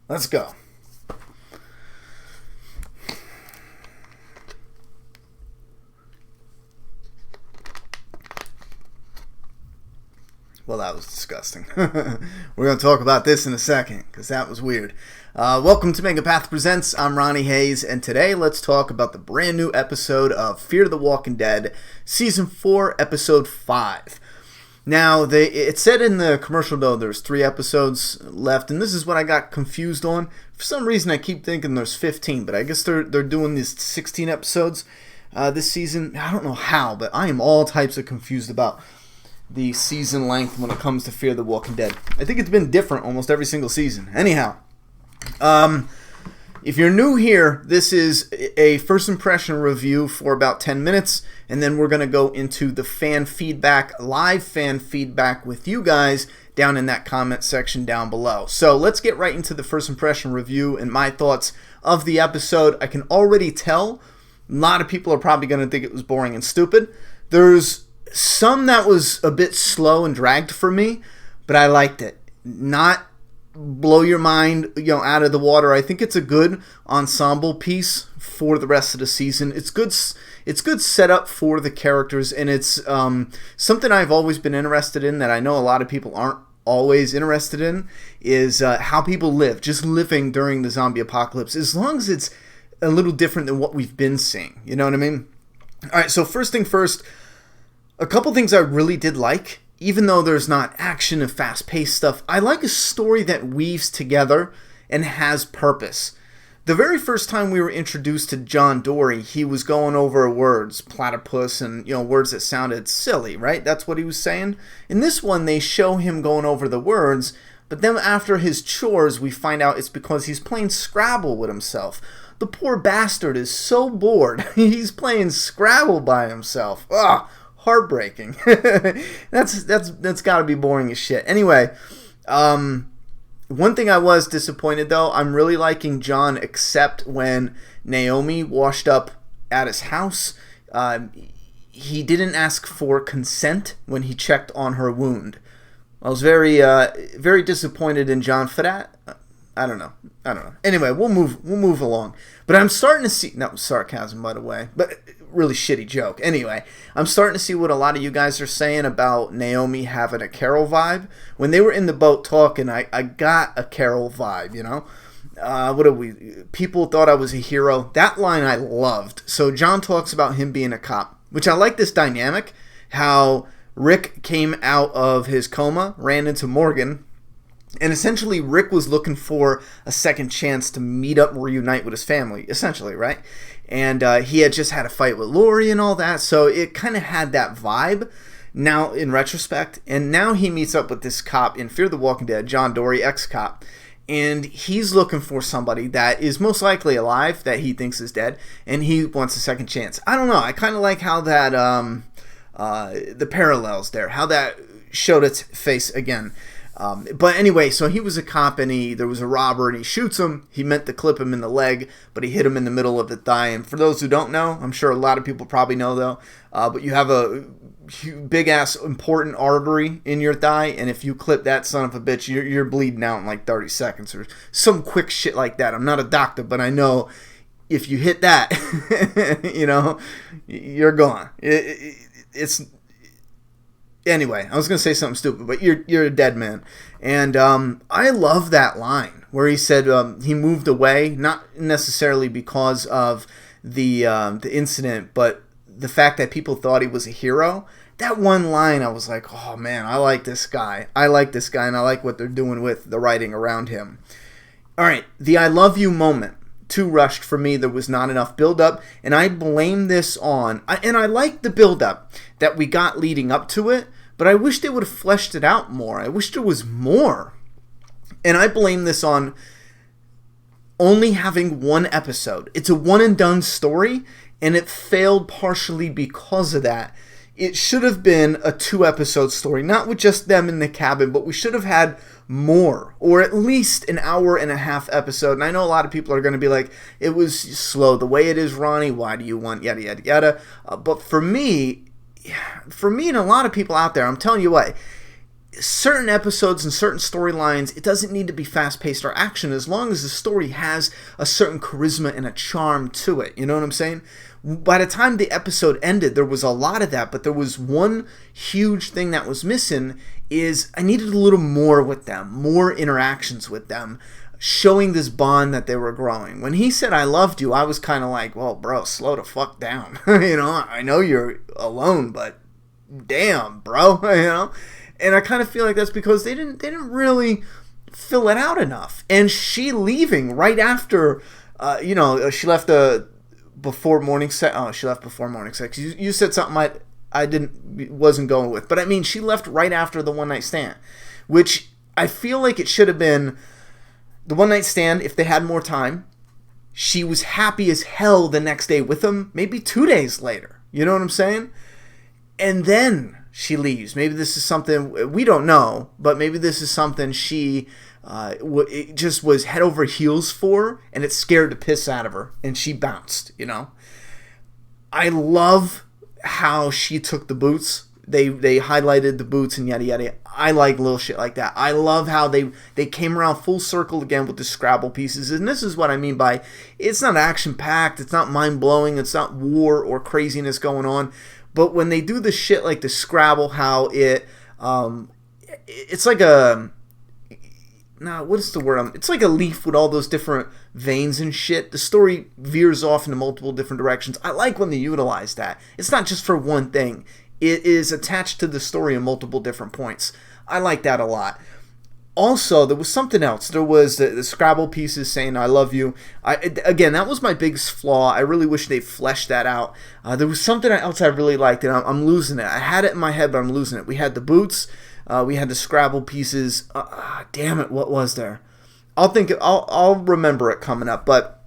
Let's go. Well, that was disgusting. We're going to talk about this in a second, because that was weird. Welcome to MAPP Presents. I'm Ronnie Hayes, and today let's talk about the brand new episode of Fear the Walking Dead, Season 4, Episode 5. Now, it said in the commercial, though, there's 3 episodes left, and this is what I got confused on. For some reason, I keep thinking there's 15, but I guess they're doing these 16 episodes this season. I don't know how, but I am all types of confused about the season length when it comes to Fear the Walking Dead. I think it's been different almost every single season. Anyhow, if you're new here, this is a first impression review for about 10 minutes, and then we're going to go into the fan feedback, live fan feedback with you guys down in that comment section down below. So let's get right into the first impression review and my thoughts of the episode. I can already tell a lot of people are probably going to think it was boring and stupid. There's some that was a bit slow and dragged for me, but I liked it. Not blow your mind, out of the water. I think it's a good ensemble piece for the rest of the season. It's good setup for the characters, and it's something I've always been interested in that I know a lot of people aren't always interested in, is how people live, just living during the zombie apocalypse, as long as it's a little different than what we've been seeing. You know what I mean? All right, so first thing first, a couple things I really did like, even though there's not action and fast-paced stuff. I like a story that weaves together and has purpose. The very first time we were introduced to John Dory, he was going over words, platypus, and words that sounded silly, right? That's what he was saying. In this one, they show him going over the words, but then after his chores, we find out it's because he's playing Scrabble with himself. The poor bastard is so bored. He's playing Scrabble by himself. Ugh. Heartbreaking. That's got to be boring as shit. Anyway, one thing I was disappointed, though, I'm really liking John, except when Naomi washed up at his house. He didn't ask for consent when he checked on her wound. I was very disappointed in John for that. I don't know. Anyway, we'll move along. But I'm starting to see... That was sarcasm, by the way. But really shitty joke. Anyway, I'm starting to see what a lot of you guys are saying about Naomi having a Carol vibe. When they were in the boat talking, I got a Carol vibe, People thought I was a hero. That line I loved. So John talks about him being a cop, which I like this dynamic. How Rick came out of his coma, ran into Morgan, and essentially Rick was looking for a second chance to meet up and reunite with his family, essentially, right? And he had just had a fight with Lori and all that, so it kind of had that vibe now in retrospect. And now he meets up with this cop in Fear the Walking Dead, John Dory, ex-cop, and he's looking for somebody that is most likely alive, that he thinks is dead, and he wants a second chance. I don't know, I kind of like how that, the parallels there, how that showed its face again. But anyway, so he was a cop, and there was a robber, and he shoots him. He meant to clip him in the leg, but he hit him in the middle of the thigh. And for those who don't know, I'm sure a lot of people probably know, though, but you have a big-ass important artery in your thigh, and if you clip that son of a bitch, you're bleeding out in like 30 seconds or some quick shit like that. I'm not a doctor, but I know if you hit that, you're gone. It's... Anyway, I was going to say something stupid, but you're a dead man. And I love that line where he said he moved away, not necessarily because of the incident, but the fact that people thought he was a hero. That one line, I was like, oh man, I like this guy. And I like what they're doing with the writing around him. All right, the I love you moment. Too rushed for me. There was not enough build-up, and I blame this on... And I like the build-up that we got leading up to it, but I wish they would have fleshed it out more. I wish there was more. And I blame this on only having one episode. It's a one-and-done story, and it failed partially because of that. It should have been a 2-episode story, not with just them in the cabin, but we should have had more, or at least an hour-and-a-half episode. And I know a lot of people are going to be like, it was slow the way it is, Ronnie, why do you want yada yada yada. But for me and a lot of people out there, I'm telling you what, certain episodes and certain storylines, it doesn't need to be fast-paced or action as long as the story has a certain charisma and a charm to it. You know what I'm saying? By the time the episode ended, there was a lot of that, but there was one huge thing that was missing is I needed a little more with them, more interactions with them, showing this bond that they were growing. When he said, "I loved you," I was kind of like, well, bro, slow the fuck down. You know, I know you're alone, but damn, bro, you know? And I kind of feel like that's because they didn't really fill it out enough. And she leaving right after, she left before morning sex. Oh, she left before morning sex. You said something I wasn't going with, but I mean, she left right after the one night stand, which I feel like it should have been the one night stand if they had more time. She was happy as hell the next day with him, maybe 2 days later. You know what I'm saying? And then she leaves. Maybe this is something we don't know, but maybe this is something she it just was head over heels for, and it scared the piss out of her, and she bounced, you know? I love how she took the boots. They highlighted the boots and yada yada. I like little shit like that. I love how they came around full circle again with the Scrabble pieces, and this is what I mean by it's not action-packed, it's not mind-blowing, it's not war or craziness going on, but when they do the shit like the Scrabble, how it's like a... what's the word? It's like a leaf with all those different veins and shit. The story veers off into multiple different directions. I like when they utilize that. It's not just for one thing. It is attached to the story in multiple different points. I like that a lot. Also, there was something else. There was the Scrabble pieces saying, "I love you." Again, that was my biggest flaw. I really wish they fleshed that out. There was something else I really liked, and I'm losing it. I had it in my head, but I'm losing it. We had the boots. We had the Scrabble pieces. Damn it, what was there? I'll remember it coming up. But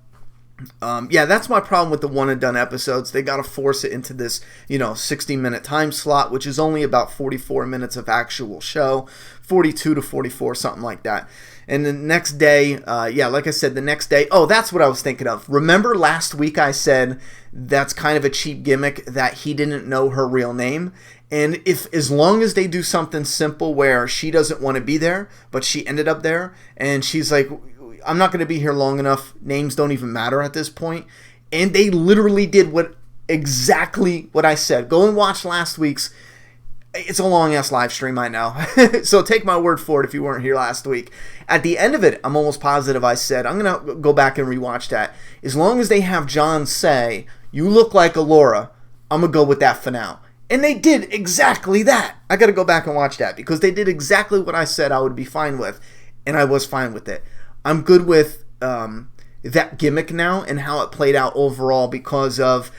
that's my problem with the one and done episodes. They got to force it into this 60-minute time slot, which is only about 44 minutes of actual show, 42 to 44, something like that. And the next day, like I said, the next day, that's what I was thinking of. Remember last week I said that's kind of a cheap gimmick that he didn't know her real name. And as long as they do something simple where she doesn't want to be there, but she ended up there, and she's like, "I'm not going to be here long enough. Names don't even matter at this point." And they literally did exactly what I said. Go and watch last week's. It's a long-ass live stream, I know. So take my word for it if you weren't here last week. At the end of it, I'm almost positive I said, I'm going to go back and rewatch that. As long as they have John say, "You look like Allura," I'm going to go with that for now. And they did exactly that. I got to go back and watch that because they did exactly what I said I would be fine with, and I was fine with it. I'm good with that gimmick now and how it played out overall because of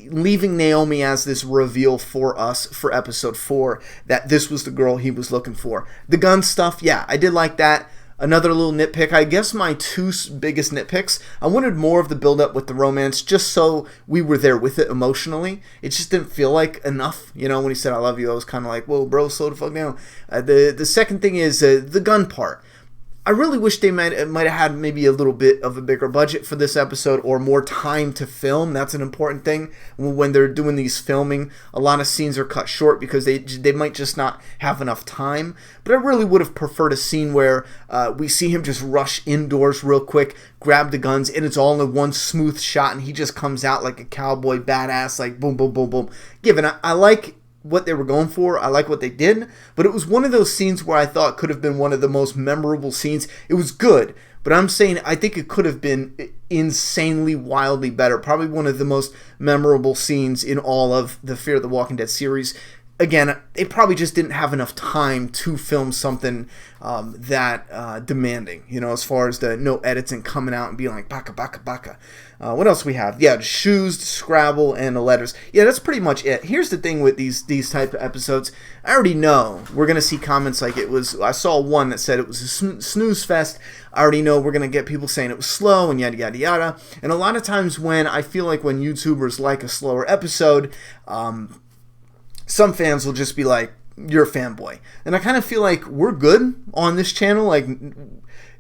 leaving Naomi as this reveal for us for episode 4 that this was the girl he was looking for. The gun stuff, yeah, I did like that. Another little nitpick, I guess my two biggest nitpicks, I wanted more of the build-up with the romance just so we were there with it emotionally. It just didn't feel like enough. When he said, "I love you," I was kind of like, whoa, bro, slow the fuck down. The second thing is the gun part. I really wish they might have had maybe a little bit of a bigger budget for this episode or more time to film. That's an important thing. When they're doing these filming, a lot of scenes are cut short because they might just not have enough time. But I really would have preferred a scene where we see him just rush indoors real quick, grab the guns, and it's all in one smooth shot, and he just comes out like a cowboy badass, like boom, boom, boom, boom. I like what they were going for. I like what they did, but it was one of those scenes where I thought could have been one of the most memorable scenes. It was good, but I'm saying I think it could have been insanely, wildly better. Probably one of the most memorable scenes in all of the Fear the Walking Dead series. Again, they probably just didn't have enough time to film something that demanding, as far as the no edits and coming out and being like, baka, baka, baka. What else we have? Yeah, the shoes, the Scrabble, and the letters. Yeah, that's pretty much it. Here's the thing with these type of episodes. I already know we're going to see comments like it was, I saw one that said it was a snooze fest. I already know we're going to get people saying it was slow and yada, yada, yada. And a lot of times I feel like when YouTubers like a slower episode, some fans will just be like, "You're a fanboy." And I kind of feel like we're good on this channel. Like,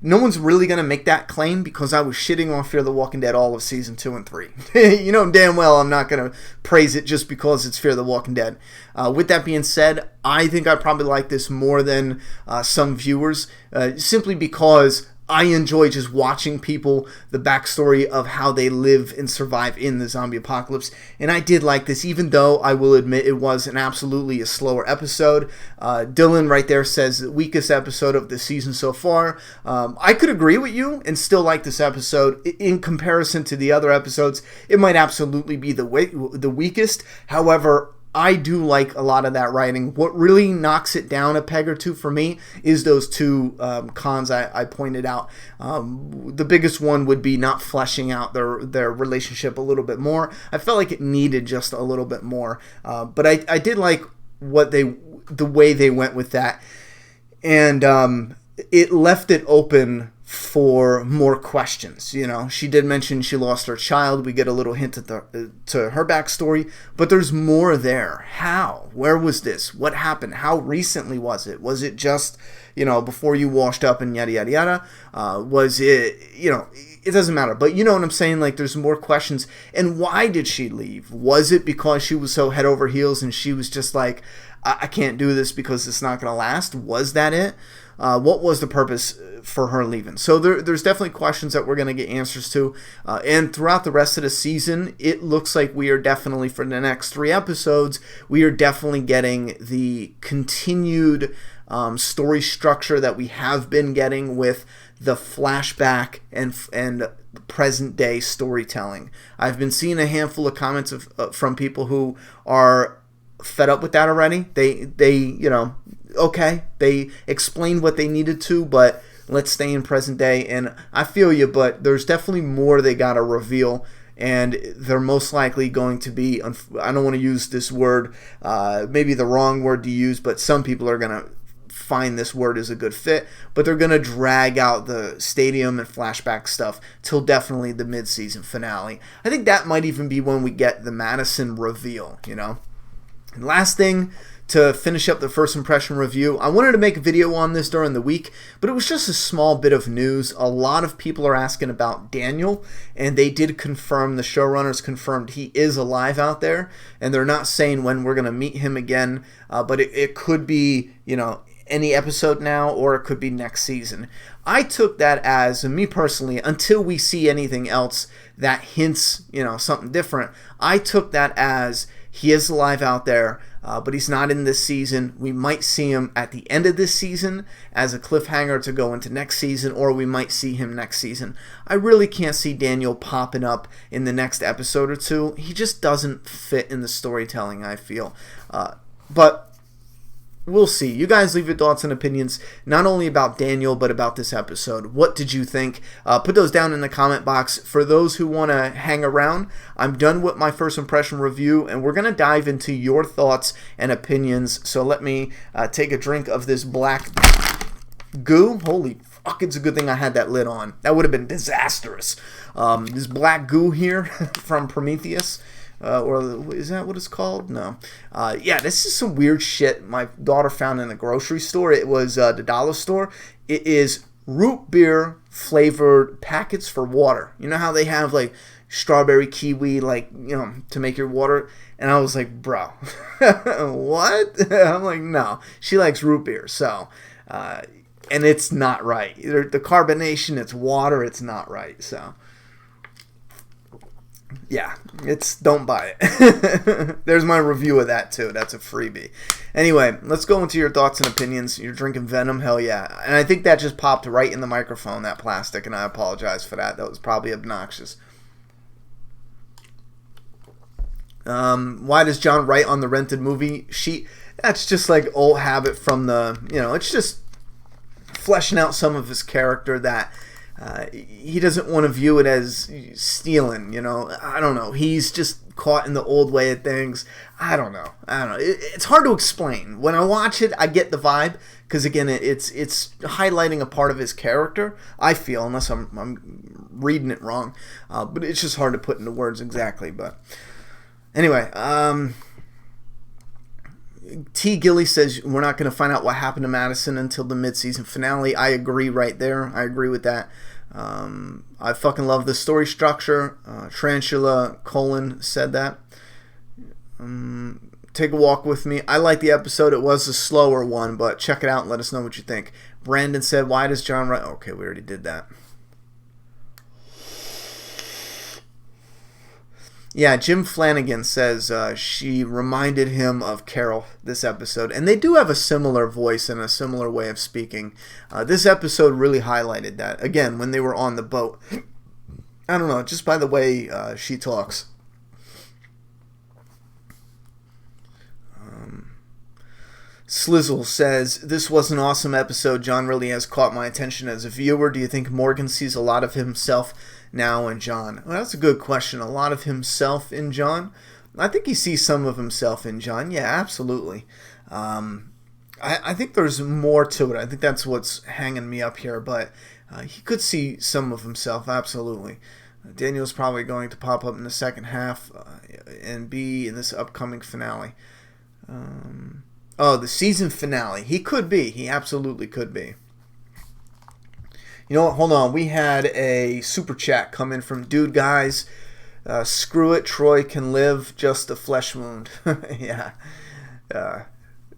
no one's really going to make that claim because I was shitting on Fear the Walking Dead all of season 2 and 3. You know damn well I'm not going to praise it just because it's Fear the Walking Dead. With that being said, I think I probably like this more than some viewers, simply because I enjoy just watching people, the backstory of how they live and survive in the zombie apocalypse. And I did like this, even though I will admit it was an absolutely a slower episode. Dylan right there says the weakest episode of the season so far. I could agree with you and still like this episode. In comparison to the other episodes, it might absolutely be the weakest. However, I do like a lot of that writing. What really knocks it down a peg or two for me is those two cons I pointed out. The biggest one would be not fleshing out their relationship a little bit more. I felt like it needed just a little bit more. But I did like the way they went with that. And it left it open for more questions. You know, she did mention she lost her child. We get a little hint to her backstory, but there's more there. How? Where was this? What happened? How recently was it? Was it just, you know, before you washed up and yada yada yada? Was it, you know, it doesn't matter, but you know what I'm saying? Like, there's more questions. And why did she leave? Was it because she was so head over heels and she was just like, I can't do this because it's not going to last? Was that it? What was the purpose for her leaving? So there's definitely questions that we're going to get answers to. And throughout the rest of the season, it looks like we are definitely, for the next 3 episodes, we are definitely getting the continued story structure that we have been getting with the flashback and present day storytelling. I've been seeing a handful of comments from people who are fed up with that already. They you know, okay, they explained what they needed to, but let's stay in present day. And I feel you, but there's definitely more they gotta reveal, and they're most likely going to be, I don't want to use this word, maybe the wrong word to use, but some people are gonna find this word is a good fit, but they're gonna drag out the stadium and flashback stuff till definitely the mid-season finale. I think that might even be when we get the Madison reveal, you know. And last thing, to finish up the first impression review, I wanted to make a video on this during the week, but it was just a small bit of news. A lot of people are asking about Daniel, and they did confirm, the showrunners confirmed he is alive out there, and they're not saying when we're going to meet him again, but it could be, you know, any episode now, or it could be next season. I took that as, me personally, until we see anything else that hints, you know, something different, I took that as he is alive out there, but he's not in this season. We might see him at the end of this season as a cliffhanger to go into next season, or we might see him next season. I really can't see Daniel popping up in the next episode or two. He just doesn't fit in the storytelling, I feel. But we'll see. You guys leave your thoughts and opinions, not only about Daniel, but about this episode. What did you think? Put those down in the comment box. For those who want to hang around, I'm done with my first impression review, and we're going to dive into your thoughts and opinions. So let me take a drink of this black goo. Holy fuck, it's a good thing I had that lid on. That would have been disastrous. This black goo here from Prometheus. Or is that what it's called? No. Yeah, this is some weird shit my daughter found in the grocery store. It was the dollar store. It is root beer flavored packets for water. You know how they have like strawberry kiwi, like, you know, to make your water? And I was like, bro, what? I'm like, no. She likes root beer, so, and it's not right. The carbonation, it's water, it's not right, so. Yeah, don't buy it. There's my review of that too. That's a freebie. Anyway, let's go into your thoughts and opinions. You're drinking Venom, hell yeah. And I think that just popped right in the microphone, that plastic, and I apologize for that. That was probably obnoxious. Why does John write on the rented movie sheet? That's just like old habit from the, you know, it's just fleshing out some of his character that he doesn't want to view it as stealing, you know. I don't know. He's just caught in the old way of things. I don't know. It's hard to explain. When I watch it, I get the vibe, because again, it's highlighting a part of his character, I feel, unless I'm reading it wrong. But it's just hard to put into words exactly. But anyway, T. Gilly says we're not going to find out what happened to Madison until the mid-season finale. I agree right there. I agree with that. I fucking love the story structure. Tarantula Cohan said that. Take a walk with me. I like the episode. It was a slower one, but check it out and let us know what you think. Brandon said, why does John write... Okay, we already did that. Yeah, Jim Flanagan says she reminded him of Carol this episode. And they do have a similar voice and a similar way of speaking. This episode really highlighted that. Again, when they were on the boat. I don't know, just by the way she talks. Slizzle says, this was an awesome episode. John really has caught my attention as a viewer. Do you think Morgan sees a lot of himself now in John? Well, that's a good question. A lot of himself in John? I think he sees some of himself in John. Yeah, absolutely. I think there's more to it. I think that's what's hanging me up here, but he could see some of himself, absolutely. Daniel's probably going to pop up in the second half and be in this upcoming finale. The season finale. He could be. He absolutely could be. You know what? Hold on. We had a super chat come in from Dude Guys. Screw it. Troy can live. Just a flesh wound. Yeah.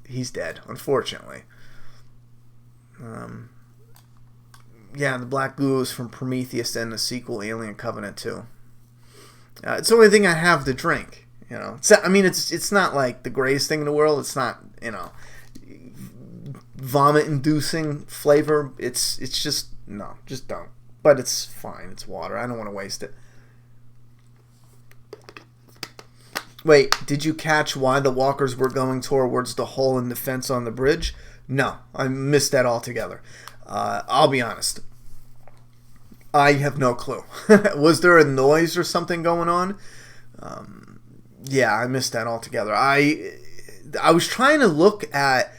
He's dead, unfortunately. Yeah, the black goo is from Prometheus and the sequel Alien Covenant too. It's the only thing I have to drink. You know, it's not like the greatest thing in the world. It's not, vomit-inducing flavor. It's just no, just don't. But it's fine. It's water. I don't want to waste it. Wait, did you catch why the walkers were going towards the hole in the fence on the bridge? No, I missed that altogether. I'll be honest. I have no clue. Was there a noise or something going on? Yeah, I missed that altogether. I was trying to look at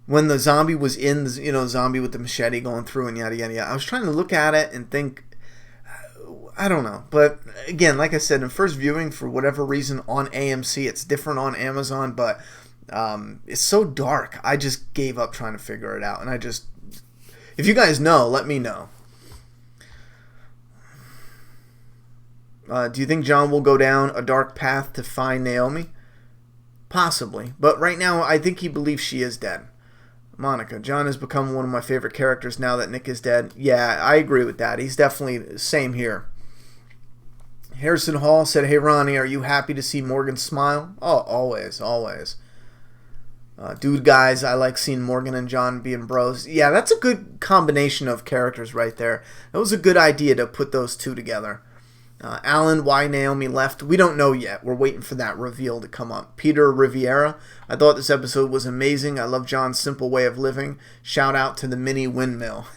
when the zombie was in, zombie with the machete going through and yada, yada, yada. I was trying to look at it and think, I don't know. But again, like I said, in first viewing, for whatever reason, on AMC, it's different on Amazon, but it's so dark. I just gave up trying to figure it out. And if you guys know, let me know. Do you think John will go down a dark path to find Naomi? Possibly. But right now, I think he believes she is dead. Monica, John has become one of my favorite characters now that Nick is dead. Yeah, I agree with that. He's definitely same here. Harrison Hall said, hey, Ronnie, are you happy to see Morgan smile? Oh, always, always. Dude, guys, I like seeing Morgan and John being bros. Yeah, that's a good combination of characters right there. That was a good idea to put those two together. Alan, why Naomi left? We don't know yet. We're waiting for that reveal to come up. Peter Riviera, I thought this episode was amazing. I love John's simple way of living. Shout out to the mini windmill.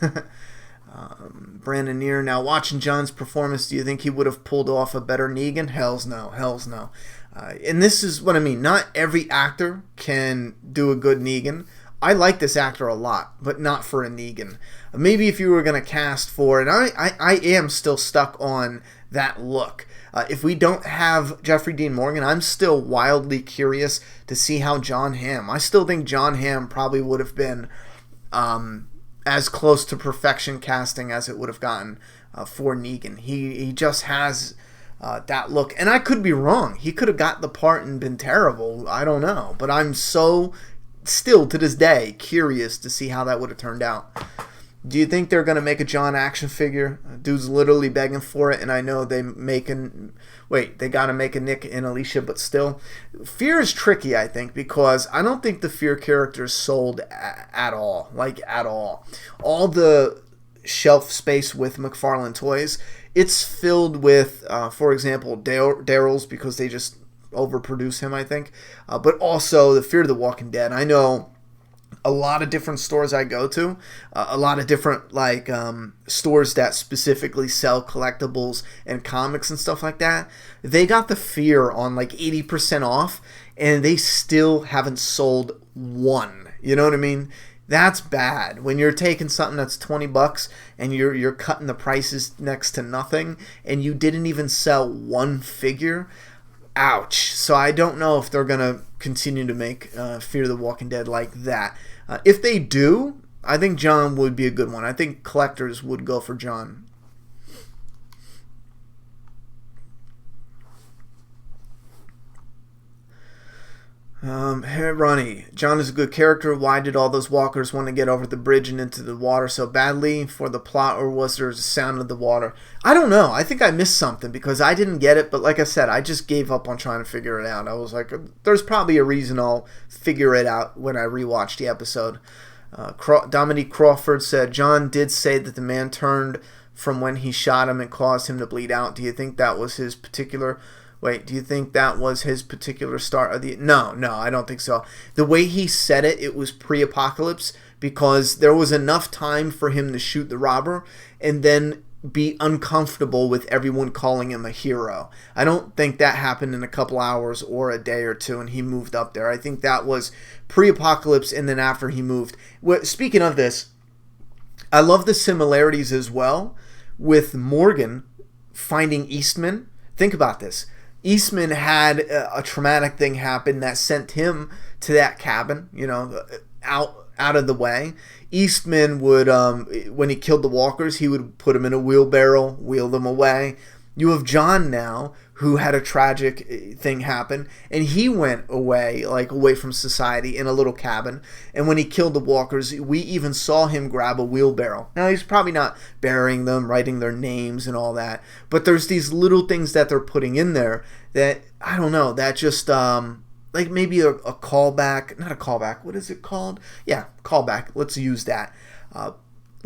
Brandon Neer, now watching John's performance, do you think he would have pulled off a better Negan? Hells no. Hells no. And this is what I mean. Not every actor can do a good Negan. I like this actor a lot, but not for a Negan. Maybe if you were going to cast for it, I am still stuck on that look. If we don't have Jeffrey Dean Morgan, I'm still wildly curious to see how John Hamm. I still think John Hamm probably would have been as close to perfection casting as it would have gotten for Negan. He just has that look. And I could be wrong. He could have got the part and been terrible. I don't know. But I'm so, still to this day, curious to see how that would have turned out. Do you think they're going to make a John action figure? Dude's literally begging for it, and I know they got to make a Nick and Alicia, but still. Fear is tricky, I think, because I don't think the Fear character is sold at all. Like, at all. All the shelf space with McFarlane toys, it's filled with, for example, Daryl's, because they just overproduce him, I think. But also the Fear of the Walking Dead. I know a lot of different stores I go to, a lot of different stores that specifically sell collectibles and comics and stuff like that. They got the Fear on 80% off, and they still haven't sold one. You know what I mean? That's bad. When you're taking something that's $20 and you're cutting the prices next to nothing, and you didn't even sell one figure. Ouch. So I don't know if they're going to continue to make Fear the Walking Dead like that. If they do, I think John would be a good one. I think collectors would go for John. Hey Ronnie, John is a good character. Why did all those walkers want to get over the bridge and into the water so badly? For the plot, or was there a sound of the water? I don't know. I think I missed something because I didn't get it. But like I said, I just gave up on trying to figure it out. I was like, there's probably a reason. I'll figure it out when I rewatch the episode. Dominique Crawford said, John did say that the man turned from when he shot him and caused him to bleed out. Do you think that was his particular... do you think that was his particular start of the... No, I don't think so. The way he said it, it was pre-apocalypse because there was enough time for him to shoot the robber and then be uncomfortable with everyone calling him a hero. I don't think that happened in a couple hours or a day or two and he moved up there. I think that was pre-apocalypse and then after he moved. Speaking of this, I love the similarities as well with Morgan finding Eastman. Think about this. Eastman had a traumatic thing happen that sent him to that cabin, out of the way. Eastman would, when he killed the walkers, he would put them in a wheelbarrow, wheel them away. You have John now, who had a tragic thing happen, and he went away, away from society in a little cabin. And when he killed the walkers, we even saw him grab a wheelbarrow. Now, he's probably not burying them, writing their names and all that, but there's these little things that they're putting in there that, I don't know, that just, maybe a callback, not a callback, what is it called? Yeah, callback, let's use that.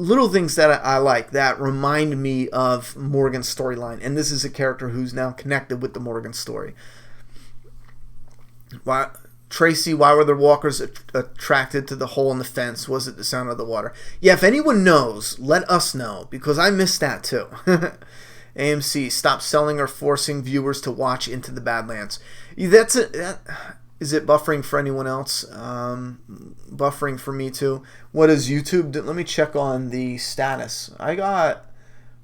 Little things that I like that remind me of Morgan's storyline. And this is a character who's now connected with the Morgan story. Tracy, why were the walkers attracted to the hole in the fence? Was it the sound of the water? Yeah, if anyone knows, let us know, because I missed that too. AMC, stop selling or forcing viewers to watch Into the Badlands. That's it. Is it buffering for anyone else? Buffering for me too. What is YouTube? Let me check on the status. I got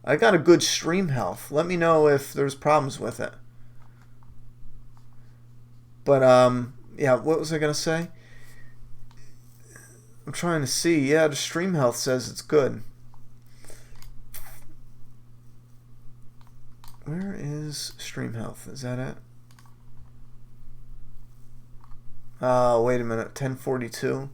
a good stream health. Let me know if there's problems with it. But yeah, what was I gonna say? I'm trying to see. Yeah, the stream health says it's good. Where is stream health? Is that it? Wait a minute, 1042.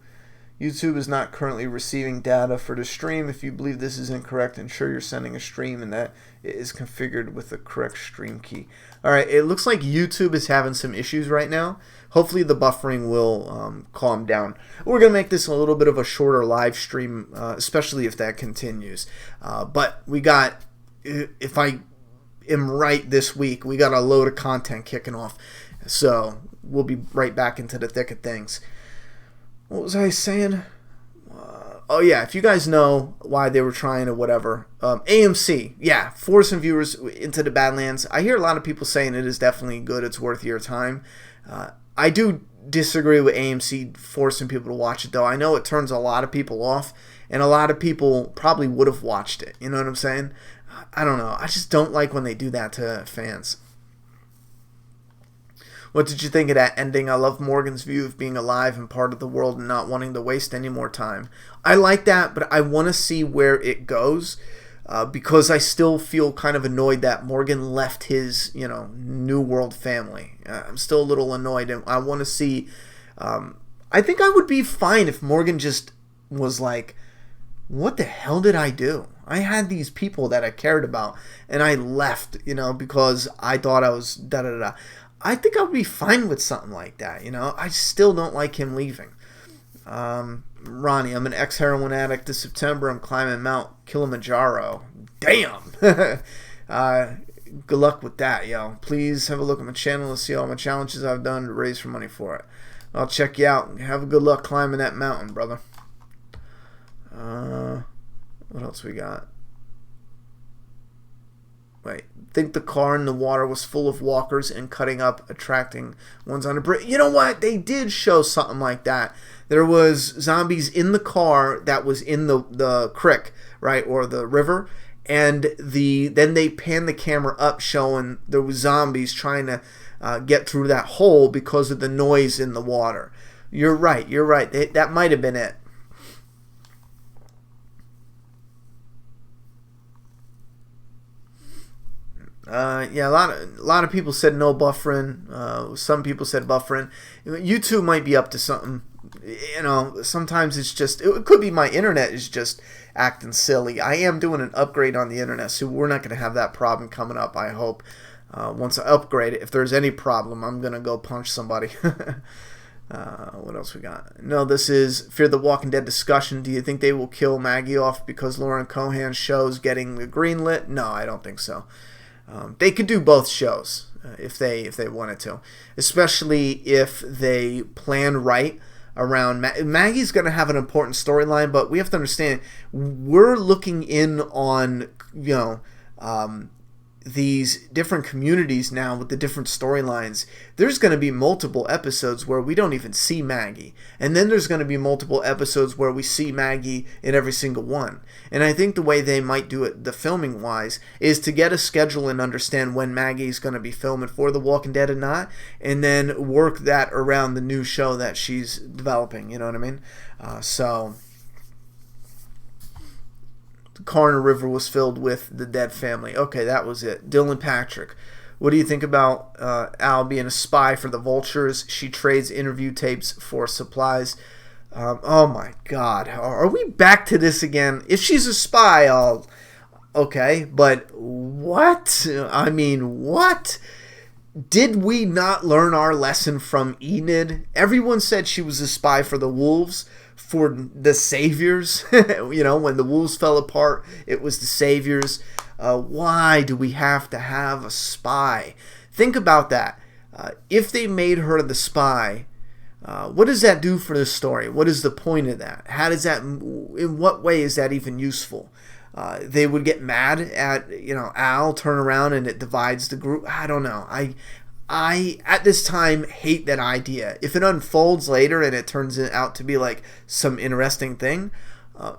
YouTube is not currently receiving data for the stream. If you believe this is incorrect, ensure you're sending a stream and that it is configured with the correct stream key. Alright, it looks like YouTube is having some issues right now. Hopefully the buffering will calm down. We're going to make this a little bit of a shorter live stream, especially if that continues. But we got, if I am right this week, we got a load of content kicking off. So we'll be right back into the thick of things. What was I saying? Oh yeah, if you guys know why they were trying to whatever. AMC, yeah, forcing viewers into the Badlands. I hear a lot of people saying it is definitely good. It's worth your time. I do disagree with AMC forcing people to watch it, though. I know it turns a lot of people off, and a lot of people probably would have watched it. You know what I'm saying? I don't know. I just don't like when they do that to fans. What did you think of that ending? I love Morgan's view of being alive and part of the world and not wanting to waste any more time. I like that, but I want to see where it goes because I still feel kind of annoyed that Morgan left his, New World family. I'm still a little annoyed, and I want to see... I think I would be fine if Morgan just was like, what the hell did I do? I had these people that I cared about, and I left, because I thought I was da-da-da. I think I would be fine with something like that, I still don't like him leaving. Ronnie, I'm an ex-heroin addict. This September, I'm climbing Mount Kilimanjaro. Damn! Good luck with that, yo. Please have a look at my channel to see all my challenges I've done to raise for money for it. I'll check you out. Have a good luck climbing that mountain, brother. What else we got? Wait, think the car in the water was full of walkers and cutting up, attracting ones on a bridge. You know what? They did show something like that. There was zombies in the car that was in the creek, right, or the river, and then they pan the camera up, showing there was zombies trying to get through that hole because of the noise in the water. You're right. That might have been it. Yeah, a lot of people said no buffering. Some people said buffering. YouTube might be up to something. Sometimes it could be my internet is just acting silly. I am doing an upgrade on the internet, so we're not going to have that problem coming up, I hope. Once I upgrade it, if there's any problem, I'm going to go punch somebody. What else we got? No, this is Fear the Walking Dead discussion. Do you think they will kill Maggie off because Lauren Cohan's show's getting the green lit? No, I don't think so. They could do both shows if they wanted to, especially if they plan right around Maggie's going to have an important storyline, but we have to understand we're looking in on these different communities now with the different storylines. There's going to be multiple episodes where we don't even see Maggie, and then there's going to be multiple episodes where we see Maggie in every single one. And I think the way they might do it, the filming wise, is to get a schedule and understand when Maggie's going to be filming for The Walking Dead and not, and then work that around the new show that she's developing. You know what I mean? The Carner River was filled with the dead family. Okay, that was it. Dylan Patrick. What do you think about Al being a spy for the Vultures? She trades interview tapes for supplies. Oh my God. Are we back to this again? If she's a spy, okay. But what? I mean, what? Did we not learn our lesson from Enid? Everyone said she was a spy for the Wolves. For the Saviors, when the Wolves fell apart, it was the Saviors. Why do we have to have a spy? Think about that. If they made her the spy, what does that do for the story? What is the point of that? In what way is that even useful? They would get mad at, Al, turn around and it divides the group. I don't know. I, at this time, hate that idea. If it unfolds later and it turns out to be like some interesting thing,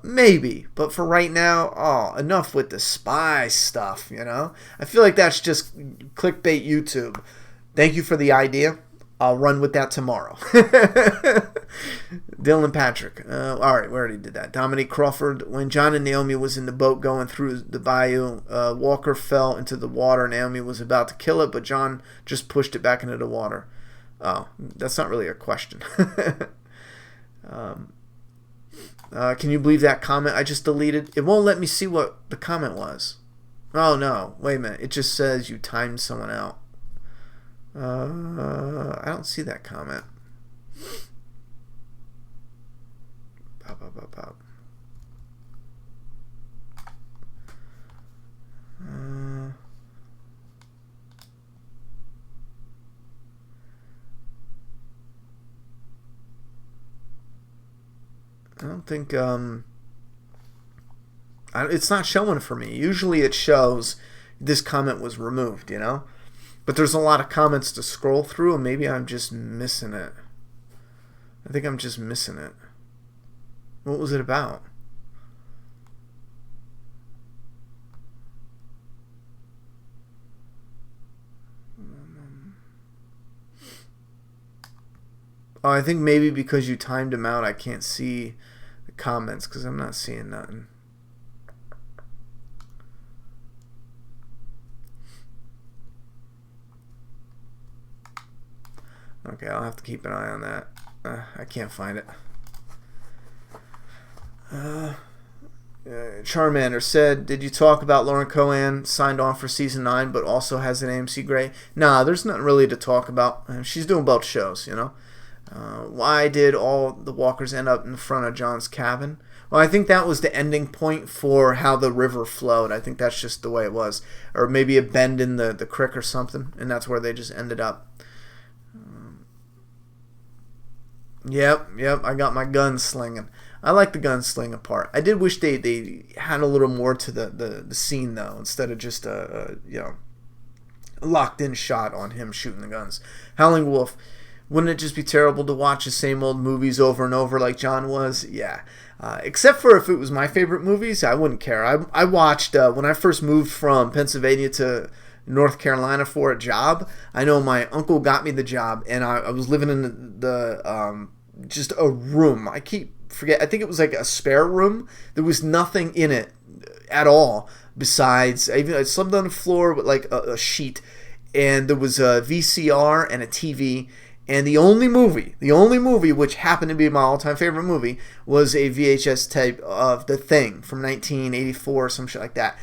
maybe. But for right now, enough with the spy stuff, I feel like that's just clickbait YouTube. Thank you for the idea. I'll run with that tomorrow. Dylan Patrick. All right, we already did that. Dominique Crawford. When John and Naomi was in the boat going through the bayou, Walker fell into the water. Naomi was about to kill it, but John just pushed it back into the water. Oh, that's not really a question. Can you believe that comment I just deleted? It won't let me see what the comment was. Oh, no. Wait a minute. It just says you timed someone out. I don't see that comment. Pop. I don't think it's not showing for me. Usually it shows this comment was removed, But there's a lot of comments to scroll through, and maybe I'm just missing it. I think I'm just missing it. What was it about? I think maybe because you timed them out, I can't see the comments because I'm not seeing nothing. Okay, I'll have to keep an eye on that. I can't find it. Charmander said, did you talk about Lauren Cohan signed on for season 9 but also has an AMC Gray? Nah, there's nothing really to talk about. She's doing both shows, Why did all the walkers end up in front of John's cabin? Well, I think that was the ending point for how the river flowed. I think that's just the way it was. Or maybe a bend in the creek or something, and that's where they just ended up. Yep, I got my gun slinging. I like the gunslinging part. I did wish they had a little more to the scene, though, instead of just a locked-in shot on him shooting the guns. Howling Wolf. Wouldn't it just be terrible to watch the same old movies over and over like John was? Yeah. Except for if it was my favorite movies, I wouldn't care. I watched, when I first moved from Pennsylvania to North Carolina for a job, I know my uncle got me the job, and I was living in the just a room. I think it was like a spare room. There was nothing in it at all besides, I slept on the floor with like a sheet, and there was a VCR and a TV. And the only movie, which happened to be my all-time favorite movie, was a VHS tape of The Thing from 1984 or some shit like that.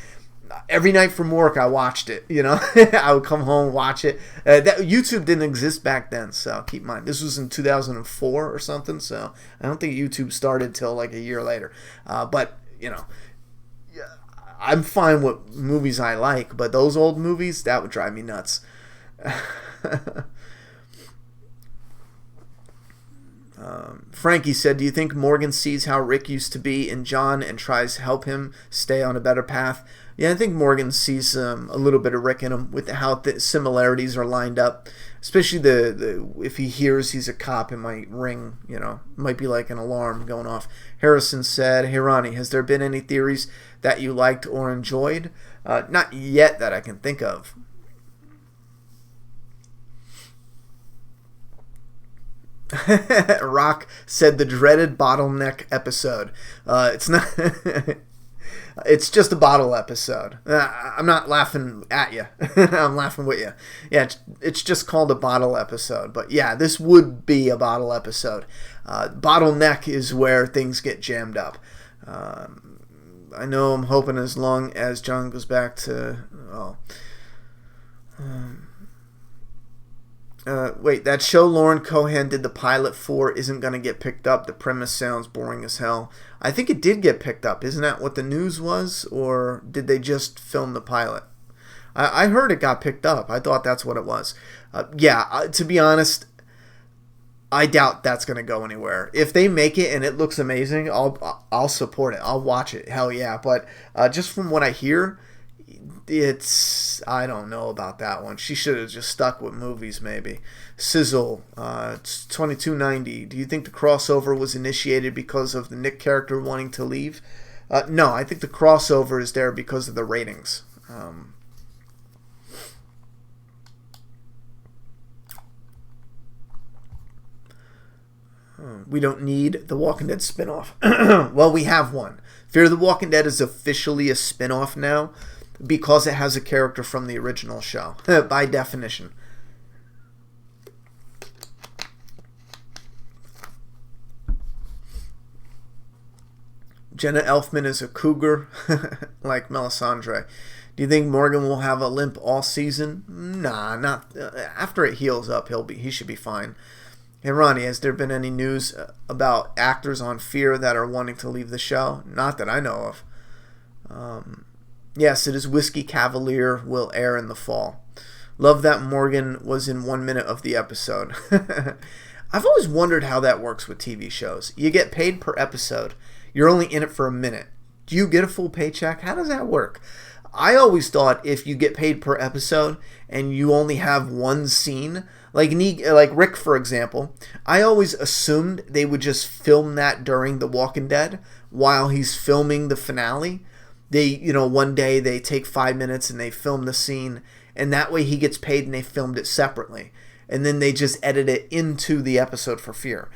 Every night from work, I watched it. I would come home, watch it. YouTube didn't exist back then, so keep in mind. This was in 2004 or something, so I don't think YouTube started till like a year later. But I'm fine with movies I like, but those old movies, that would drive me nuts. Frankie said, do you think Morgan sees how Rick used to be in John and tries to help him stay on a better path? Yeah, I think Morgan sees a little bit of Rick in him with how the similarities are lined up. Especially if he hears he's a cop, it might ring, might be like an alarm going off. Harrison said, hey Ronnie, has there been any theories that you liked or enjoyed? Not yet that I can think of. Rock said the dreaded bottleneck episode. It's not. It's just a bottle episode. I'm not laughing at you. I'm laughing with you. Yeah, it's just called a bottle episode. But yeah, this would be a bottle episode. Bottleneck is where things get jammed up. I know I'm hoping as long as John goes back to... wait, that show Lauren Cohan did the pilot for isn't going to get picked up. The premise sounds boring as hell. I think it did get picked up. Isn't that what the news was? Or did they just film the pilot? I heard it got picked up. I thought that's what it was. To be honest, I doubt that's going to go anywhere. If they make it and it looks amazing, I'll support it. I'll watch it. Hell yeah. But just from what I hear... I don't know about that one. She should have just stuck with movies, maybe. Sizzle, it's 2290. Do you think the crossover was initiated because of the Nick character wanting to leave? No, I think the crossover is there because of the ratings. We don't need the Walking Dead spinoff. Well, we have one. Fear the Walking Dead is officially a spinoff now, because it has a character from the original show, by definition. Jenna Elfman is a cougar, like Melisandre. Do you think Morgan will have a limp all season? Nah, not after it heals up. He should be fine. Hey Ronnie, has there been any news about actors on Fear that are wanting to leave the show? Not that I know of. Yes, it is Whiskey Cavalier will air in the fall. Love that Morgan was in 1 minute of the episode. I've always wondered how that works with TV shows. You get paid per episode. You're only in it for a minute. Do you get a full paycheck? How does that work? I always thought if you get paid per episode and you only have one scene, like Rick, for example, I always assumed they would just film that during The Walking Dead while he's filming the finale. They, one day they take 5 minutes and they film the scene, and that way he gets paid and they filmed it separately. And then they just edit it into the episode for Fear.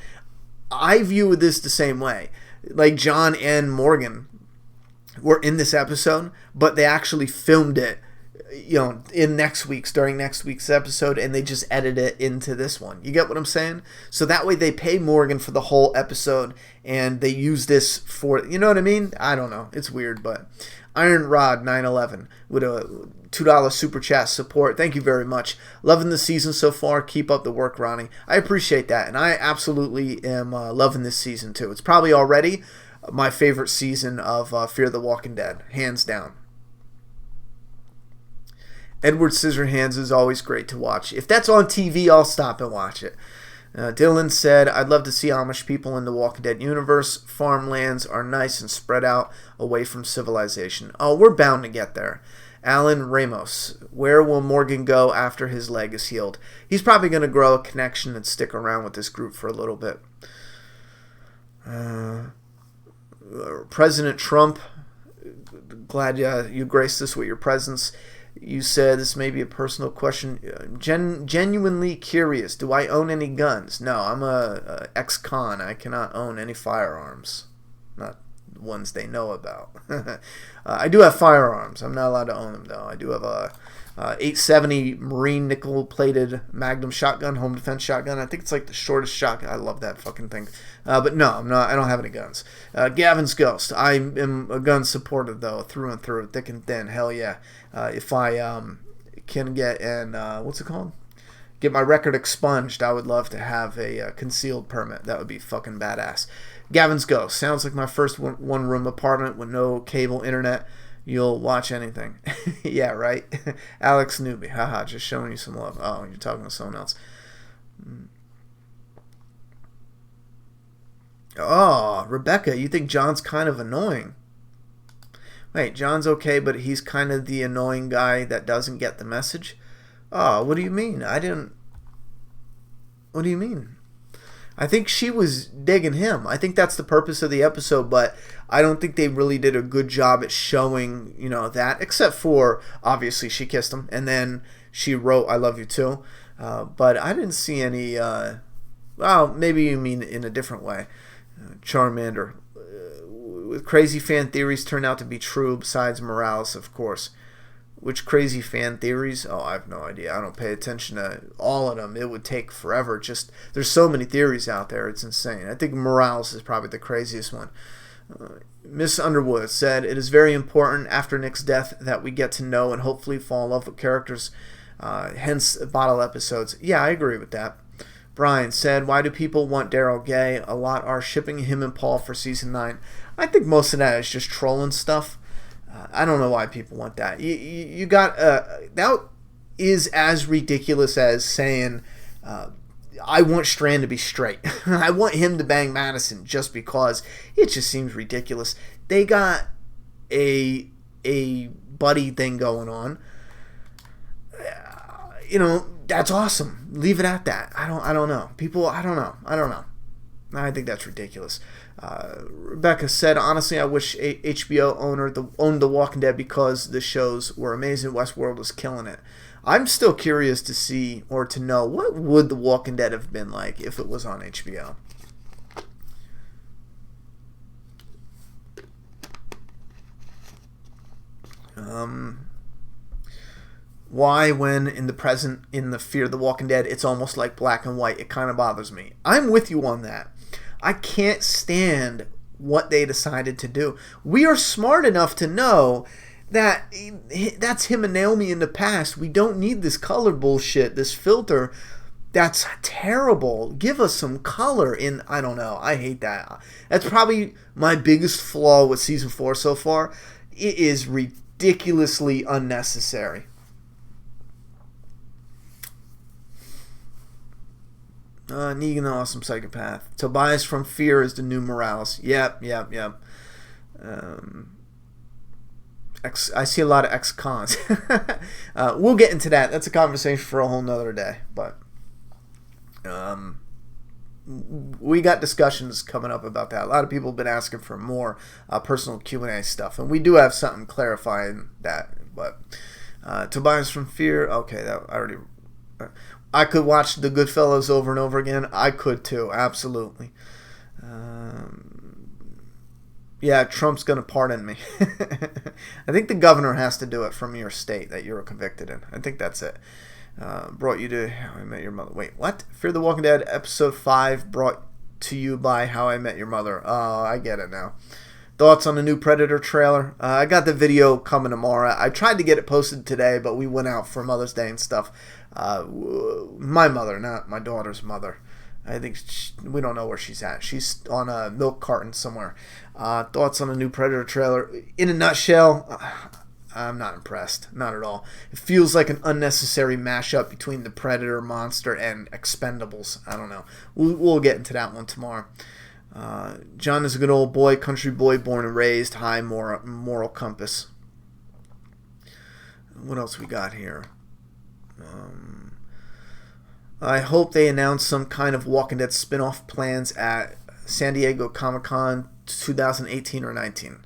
I view this the same way. Like John and Morgan were in this episode, but they actually filmed it, during next week's episode, and they just edit it into this one. You get what I'm saying? So that way they pay Morgan for the whole episode, and they use this for, you know what I mean? I don't know. It's weird, but Iron Rod 911 with a $2 super chat support. Thank you very much. Loving the season so far. Keep up the work, Ronnie. I appreciate that, and I absolutely am loving this season too. It's probably already my favorite season of Fear the Walking Dead, hands down. Edward Scissorhands is always great to watch. If that's on TV, I'll stop and watch it. Dylan said, I'd love to see Amish people in the Walking Dead universe. Farmlands are nice and spread out away from civilization. Oh, we're bound to get there. Alan Ramos, where will Morgan go after his leg is healed? He's probably going to grow a connection and stick around with this group for a little bit. President Trump, glad you graced us with your presence. You said this may be a personal question. Genuinely curious. Do I own any guns? No, I'm a ex-con. I cannot own any firearms. Not ones they know about. I do have firearms. I'm not allowed to own them, though. I do have a 870 Marine nickel-plated Magnum shotgun, home defense shotgun. I think it's like the shortest shotgun. I love that fucking thing. But no, I'm not. I don't have any guns. Gavin's Ghost. I am a gun supporter, though, through and through, thick and thin. Hell yeah. If I can get what's it called? Get my record expunged, I would love to have a concealed permit. That would be fucking badass. Gavin's Ghost. Sounds like my first one-room apartment with no cable internet. You'll watch anything. Yeah, right? Alex Newby. Haha, just showing you some love. Oh, you're talking to someone else. Oh, Rebecca, you think John's kind of annoying. Wait, John's okay, but he's kind of the annoying guy that doesn't get the message? Oh, what do you mean? What do you mean? I think she was digging him. I think that's the purpose of the episode, but I don't think they really did a good job at showing, that, except for, obviously, she kissed him, and then she wrote, I love you too. But I didn't see any, well, maybe you mean in a different way. Charmander. With crazy fan theories turn out to be true, besides Morales, of course. Which crazy fan theories? Oh, I have no idea. I don't pay attention to all of them. It would take forever. There's so many theories out there. It's insane. I think Morales is probably the craziest one. Miss Underwood said, it is very important after Nick's death that we get to know and hopefully fall in love with characters. Hence, bottle episodes. Yeah, I agree with that. Brian said, why do people want Daryl gay? A lot are shipping him and Paul for season 9. I think most of that is just trolling stuff. I don't know why people want that. You got that is as ridiculous as saying I want Strand to be straight. I want him to bang Madison just because. It just seems ridiculous. They got a buddy thing going on. That's awesome. Leave it at that. I don't know. People, I don't know. I think that's ridiculous. Rebecca said, honestly, I wish HBO owned The Walking Dead because the shows were amazing. Westworld was killing it. I'm still curious to see or to know what would The Walking Dead have been like if it was on HBO. Why, when in the present, in the Fear the Walking Dead, it's almost like black and white. It kind of bothers me. I'm with you on that. I can't stand what they decided to do. We are smart enough to know that that's him and Naomi in the past. We don't need this color bullshit, this filter. That's terrible. Give us some color in, I don't know. I hate that. That's probably my biggest flaw with season 4 so far. It is ridiculously unnecessary. Negan, the awesome psychopath. Tobias from Fear is the new Morales. Yep. I see a lot of ex-cons. We'll get into that. That's a conversation for a whole nother day. But we got discussions coming up about that. A lot of people have been asking for more personal Q&A stuff. And we do have something clarifying that. But Tobias from Fear. Okay, that I already... I could watch The Goodfellas over and over again. I could too, absolutely. Yeah, Trump's going to pardon me. I think the governor has to do it from your state that you were convicted in. I think that's it. Brought you to How I Met Your Mother. Wait, what? Fear the Walking Dead, episode 5, brought to you by How I Met Your Mother. Oh, I get it now. Thoughts on the new Predator trailer? I got the video coming tomorrow. I tried to get it posted today, but we went out for Mother's Day and stuff. My mother, not my daughter's mother. I think we don't know where she's at. She's on a milk carton somewhere. Thoughts on the new Predator trailer? In a nutshell, I'm not impressed. Not at all. It feels like an unnecessary mashup between the Predator monster and Expendables. I don't know. We'll get into that one tomorrow. John is a good old boy, country boy, born and raised, high moral compass. What else we got here? I hope they announce some kind of Walking Dead spin-off plans at San Diego Comic-Con 2018 or 19.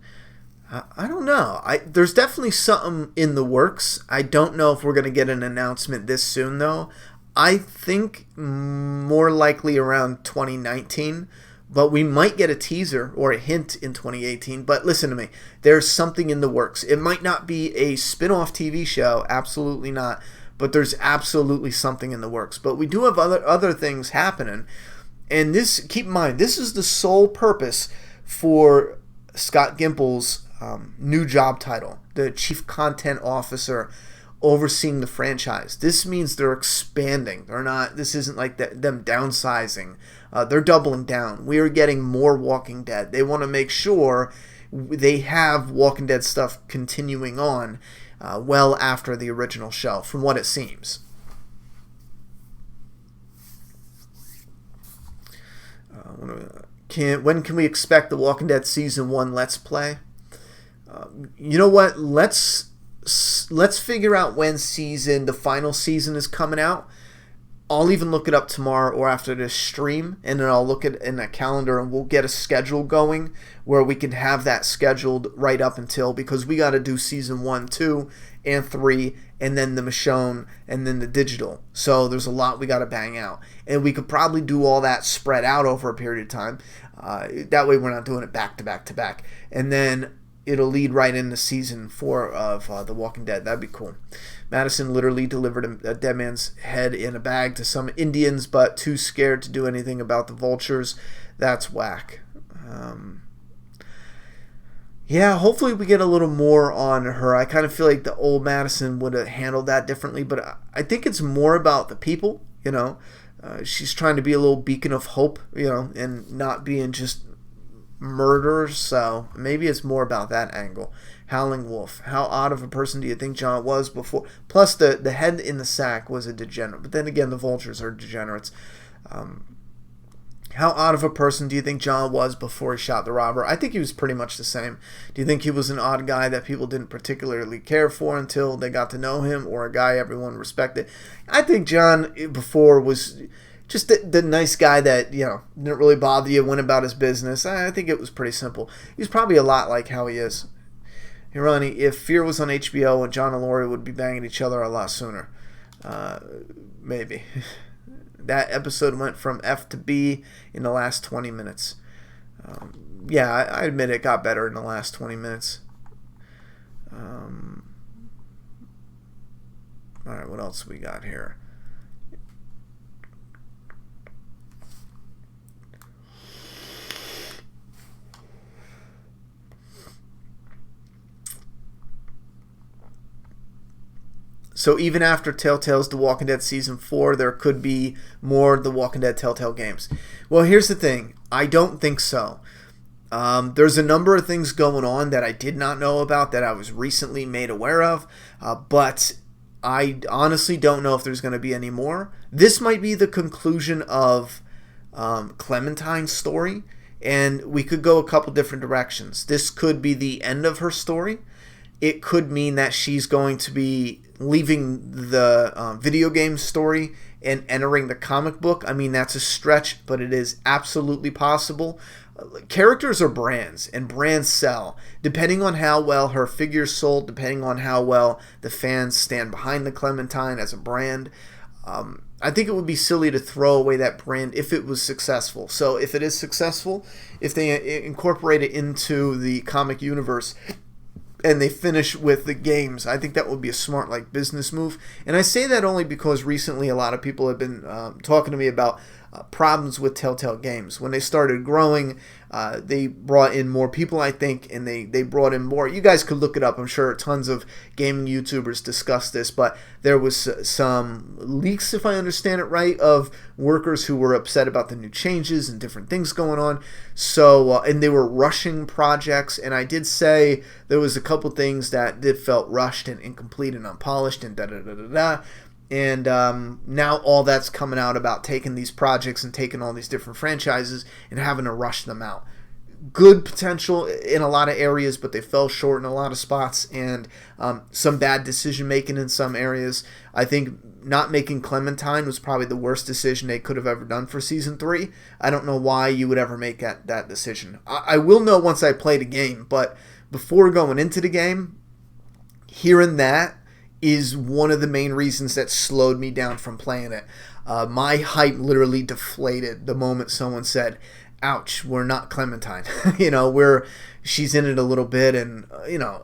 I don't know. There's definitely something in the works. I don't know if we're going to get an announcement this soon, though. I think more likely around 2019, but we might get a teaser or a hint in 2018. But listen to me. There's something in the works. It might not be a spin-off TV show. Absolutely not. But there's absolutely something in the works. But we do have other things happening. And this, keep in mind, this is the sole purpose for Scott Gimple's new job title, the Chief Content Officer overseeing the franchise. This means they're expanding. This isn't like them downsizing. They're doubling down. We are getting more Walking Dead. They want to make sure they have Walking Dead stuff continuing on well after the original show, from what it seems. When can we expect the Walking Dead Season 1 Let's Play? You know what? Let's figure out when the final season is coming out. I'll even look it up tomorrow or after this stream, and then I'll look at in a calendar and we'll get a schedule going where we can have that scheduled right up until, because we got to do Season 1, 2, and 3, and then the Michonne, and then the digital. So there's a lot we got to bang out. And we could probably do all that spread out over a period of time. That way we're not doing it back to back to back. And then it'll lead right into Season 4 of The Walking Dead. That'd be cool. Madison literally delivered a dead man's head in a bag to some Indians, but too scared to do anything about the vultures. That's whack. Yeah, hopefully we get a little more on her. I kind of feel like the old Madison would have handled that differently, but I think it's more about the people, you know. She's trying to be a little beacon of hope, you know, and not being just murderers, so maybe it's more about that angle. Howling Wolf. How odd of a person do you think John was before? Plus, the head in the sack was a degenerate. But then again, the vultures are degenerates. How odd of a person do you think John was before he shot the robber? I think he was pretty much the same. Do you think he was an odd guy that people didn't particularly care for until they got to know him, or a guy everyone respected? I think John before was just the nice guy that, you know, didn't really bother you, went about his business. I think it was pretty simple. He's probably a lot like how he is. Hey, Ronnie, if Fear was on HBO, and John and Lori would be banging each other a lot sooner. Maybe. That episode went from F to B in the last 20 minutes. Yeah, I admit it got better in the last 20 minutes. Alright, what else we got here? So even after Telltale's The Walking Dead Season 4, there could be more The Walking Dead Telltale games. Well, here's the thing. I don't think so. There's a number of things going on that I did not know about that I was recently made aware of, but I honestly don't know if there's going to be any more. This might be the conclusion of Clementine's story, and we could go a couple different directions. This could be the end of her story. It could mean that she's going to be leaving the video game story and entering the comic book. I mean, that's a stretch, but it is absolutely possible. Characters are brands, and brands sell. Depending on how well her figure's sold, depending on how well the fans stand behind the Clementine as a brand, I think it would be silly to throw away that brand if it was successful. So if it is successful, if they incorporate it into the comic universe, and they finish with the games, I think that would be a smart business move. And I say that only because recently a lot of people have been talking to me about problems with Telltale games. When they started growing, they brought in more people, I think, and they brought in more. You guys could look it up. I'm sure tons of gaming YouTubers discussed this, but there was some leaks, if I understand it right, of workers who were upset about the new changes and different things going on. So, and they were rushing projects, and I did say there was a couple things that did felt rushed and incomplete and unpolished and da-da-da-da-da. And now all that's coming out about taking these projects and taking all these different franchises and having to rush them out. good potential in a lot of areas, but they fell short in a lot of spots, and some bad decision making in some areas. I think not making Clementine was probably the worst decision they could have ever done for season 3. I don't know why you would ever make that decision. I will know once I play the game, but before going into the game, hearing that is one of the main reasons that slowed me down from playing it. My hype literally deflated the moment someone said, ouch, we're not Clementine. She's in it a little bit, and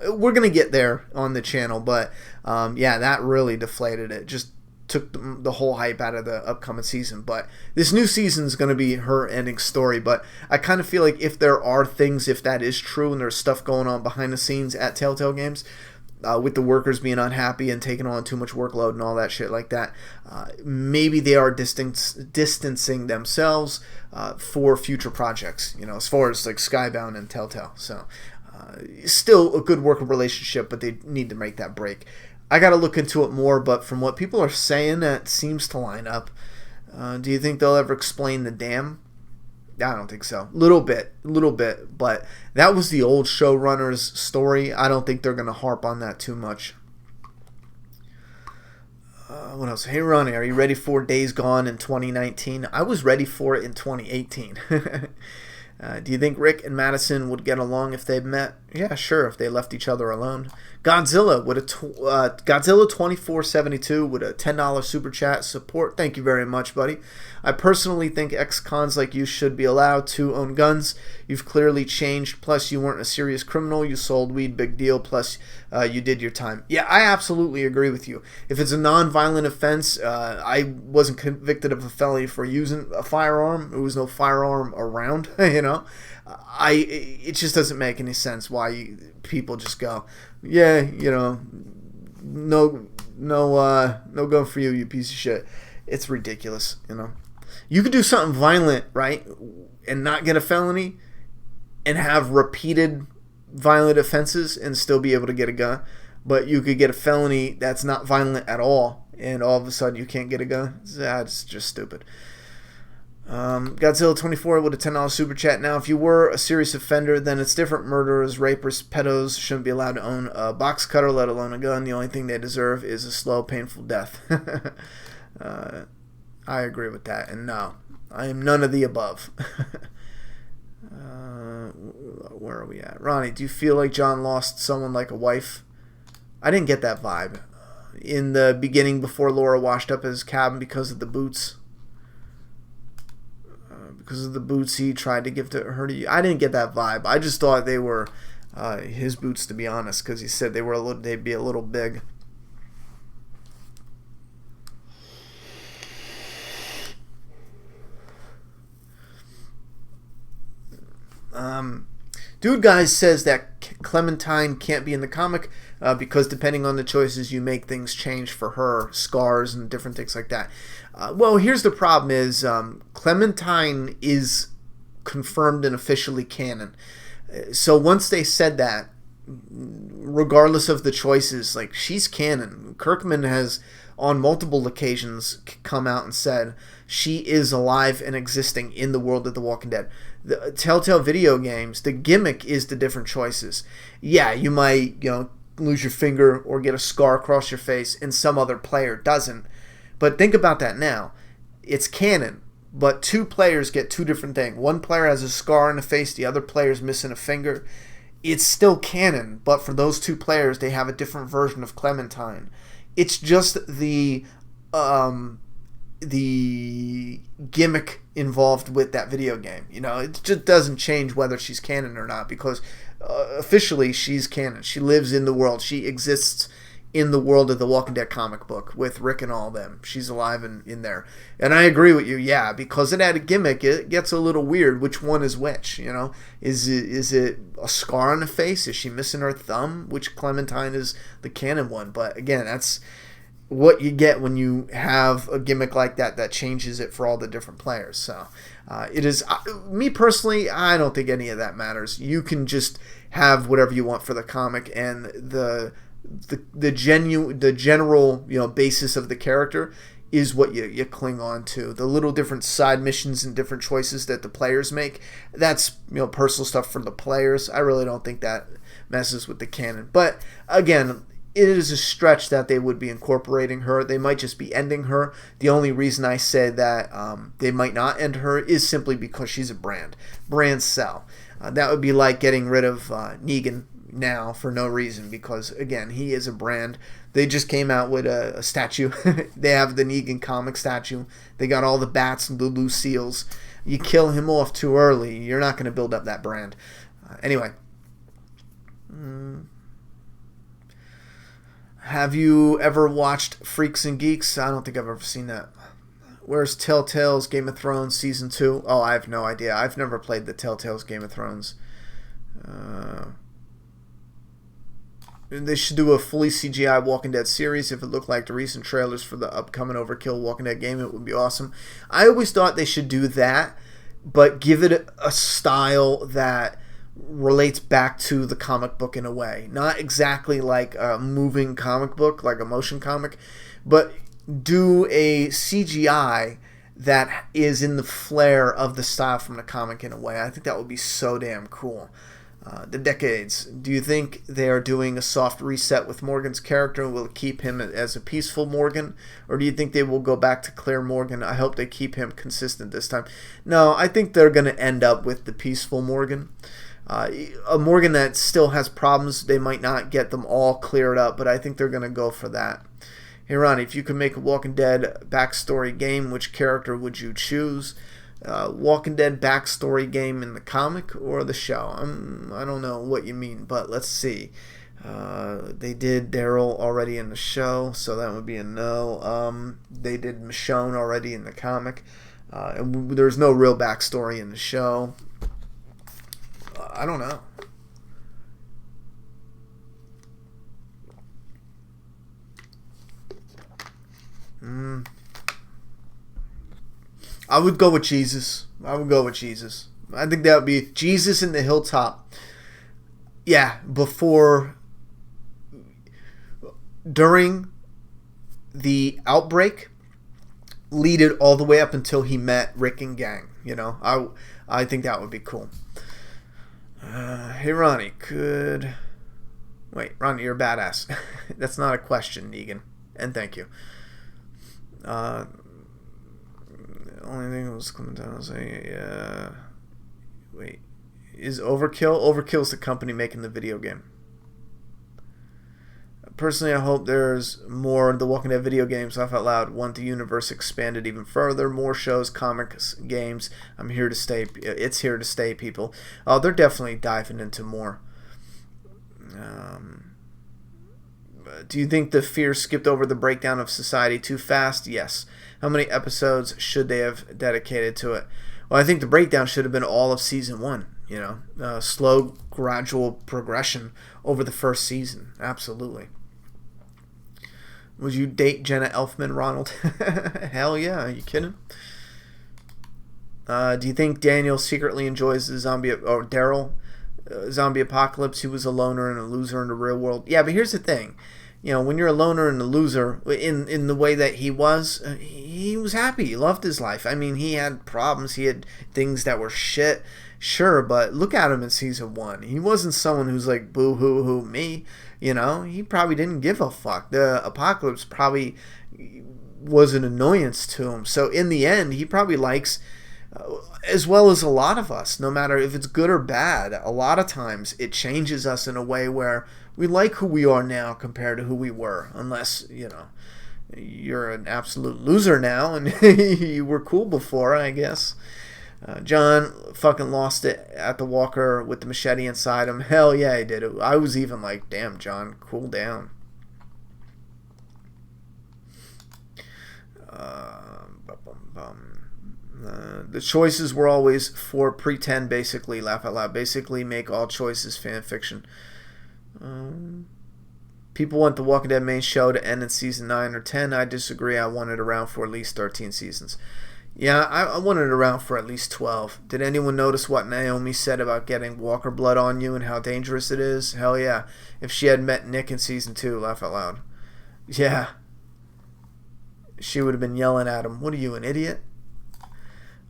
we're gonna get there on the channel, but that really deflated it. Just took the whole hype out of the upcoming season. But this new season is going to be her ending story. But I kind of feel like if there are things, if that is true, and there's stuff going on behind the scenes at Telltale Games, with the workers being unhappy and taking on too much workload and all that shit like that, maybe they are distancing themselves for future projects, as far as like Skybound and Telltale. So still a good working relationship, but they need to make that break. I got to look into it more, but from what people are saying, that seems to line up. Do you think they'll ever explain the dam? I don't think so. Little bit, but that was the old showrunner's story. I don't think they're going to harp on that too much. What else? Hey, Ronnie, are you ready for Days Gone in 2019? I was ready for it in 2018. Do you think Rick and Madison would get along if they met? Yeah, sure, if they left each other alone. Godzilla with Godzilla 2472 with a $10 super chat support. Thank you very much, buddy. I personally think ex-cons like you should be allowed to own guns. You've clearly changed. Plus, you weren't a serious criminal. You sold weed, big deal. Plus, you did your time. Yeah, I absolutely agree with you. If it's a non-violent offense, I wasn't convicted of a felony for using a firearm. There was no firearm around, It just doesn't make any sense why people just go, yeah, no gun for you, you piece of shit. It's ridiculous, You could do something violent, right, and not get a felony, and have repeated violent offenses and still be able to get a gun. But you could get a felony that's not violent at all, and all of a sudden you can't get a gun. That's just stupid. Godzilla 24 with a $10 super chat. Now, if you were a serious offender, then it's different. Murderers, rapists, pedos shouldn't be allowed to own a box cutter, let alone a gun. The only thing they deserve is a slow, painful death. I agree with that, and no, I am none of the above. Where are we at? Ronnie, do you feel like John lost someone like a wife? I didn't get that vibe. In the beginning, before Laura washed up his cabin because of the boots. Because of the boots he tried to give to her to you. I didn't get that vibe. I just thought they were his boots, to be honest, because he said they'd be a little big. Dude Guys says that Clementine can't be in the comic because depending on the choices you make, things change for her, scars and different things like that. Well, here's the problem is Clementine is confirmed and officially canon. So once they said that, regardless of the choices, like, she's canon. Kirkman has on multiple occasions come out and said she is alive and existing in the world of The Walking Dead. The Telltale video games, the gimmick is the different choices. Yeah, you might, lose your finger or get a scar across your face and some other player doesn't. But think about that now. It's canon, but two players get two different things. One player has a scar on the face, the other player's missing a finger. It's still canon, but for those two players, they have a different version of Clementine. It's just the gimmick involved with that video game. It just doesn't change whether she's canon or not, because officially she's canon. She lives in the world. She exists in the world of the Walking Dead comic book with Rick and all them. She's alive in there. And I agree with you, yeah, because of that gimmick, it gets a little weird. Which one is which, Is it a scar on the face? Is she missing her thumb? Which Clementine is the canon one? But again, that's what you get when you have a gimmick like that changes it for all the different players. So it is, me personally, I don't think any of that matters. You can just have whatever you want for the comic, and the general basis of the character is what you cling on to. The little different side missions and different choices that the players make, that's personal stuff for the players. I really don't think that messes with the canon. But again, it is a stretch that they would be incorporating her. They might just be ending her. The only reason I say that they might not end her is simply because she's a brand. Brands sell. That would be like getting rid of Negan now for no reason, because again, he is a brand. They just came out with a statue. They have the Negan comic statue. They got all the bats and the Lucille's. You kill him off too early, you're not going to build up that brand. Anyway. Have you ever watched Freaks and Geeks? I don't think I've ever seen that. Where's Telltale's Game of Thrones Season 2? Oh, I have no idea. I've never played the Telltale's Game of Thrones. They should do a fully CGI Walking Dead series. If it looked like the recent trailers for the upcoming Overkill Walking Dead game, it would be awesome. I always thought they should do that, but give it a style that relates back to the comic book in a way. Not exactly like a moving comic book, like a motion comic, but do a CGI that is in the flair of the style from the comic in a way. I think that would be so damn cool. The Decades. Do you think they are doing a soft reset with Morgan's character and will keep him as a peaceful Morgan? Or do you think they will go back to Claire Morgan? I hope they keep him consistent this time. No, I think they're going to end up with the peaceful Morgan. A Morgan that still has problems. They might not get them all cleared up, but I think they're going to go for that. Hey Ronnie, if you could make a Walking Dead backstory game, which character would you choose? Walking Dead backstory game in the comic or the show? I don't know what you mean, but let's see. They did Daryl already in the show, so that would be a no. They did Michonne already in the comic. And there's no real backstory in the show. I don't know. I would go with Jesus. I think that would be Jesus in the hilltop. Yeah, during the outbreak, lead it all the way up until he met Rick and gang. I think that would be cool. Hey Ronnie, Ronnie, you're a badass. That's not a question, Negan. And thank you. The only thing that was coming down was is Overkill? Overkill's the company making the video game. Personally, I hope there's more of the Walking Dead video games. Laugh out loud. Want the universe expanded even further. More shows, comics, games. I'm here to stay. It's here to stay, people. Oh, they're definitely diving into more. Do you think the Fear skipped over the breakdown of society too fast? Yes. How many episodes should they have dedicated to it? Well, I think the breakdown should have been all of season 1. Slow, gradual progression over the first season. Absolutely. Would you date Jenna Elfman, Ronald? Hell yeah. Are you kidding? Do you think Daniel secretly enjoys the Daryl zombie apocalypse? He was a loner and a loser in the real world. Yeah, but here's the thing. When you're a loner and a loser, in the way that he was happy. He loved his life. I mean, he had problems. He had things that were shit. Sure, but look at him in season 1. He wasn't someone who's like, boo hoo hoo me. He probably didn't give a fuck. The apocalypse probably was an annoyance to him. So in the end, he probably likes, as well as a lot of us, no matter if it's good or bad, a lot of times it changes us in a way where we like who we are now compared to who we were. Unless, you're an absolute loser now and you were cool before, I guess. John fucking lost it at the walker with the machete inside him. Hell yeah, he did. I was even like, damn, John, cool down. The choices were always for pretend, basically. Laugh out loud. Basically make all choices fan fiction. People want the Walking Dead main show to end in season 9 or 10. I disagree. I want it around for at least 13 seasons. Yeah, I wanted it around for at least 12. Did anyone notice what Naomi said about getting walker blood on you and how dangerous it is? Hell yeah. If she had met Nick in season 2, laugh out loud. Yeah. She would have been yelling at him, "What are you, an idiot?"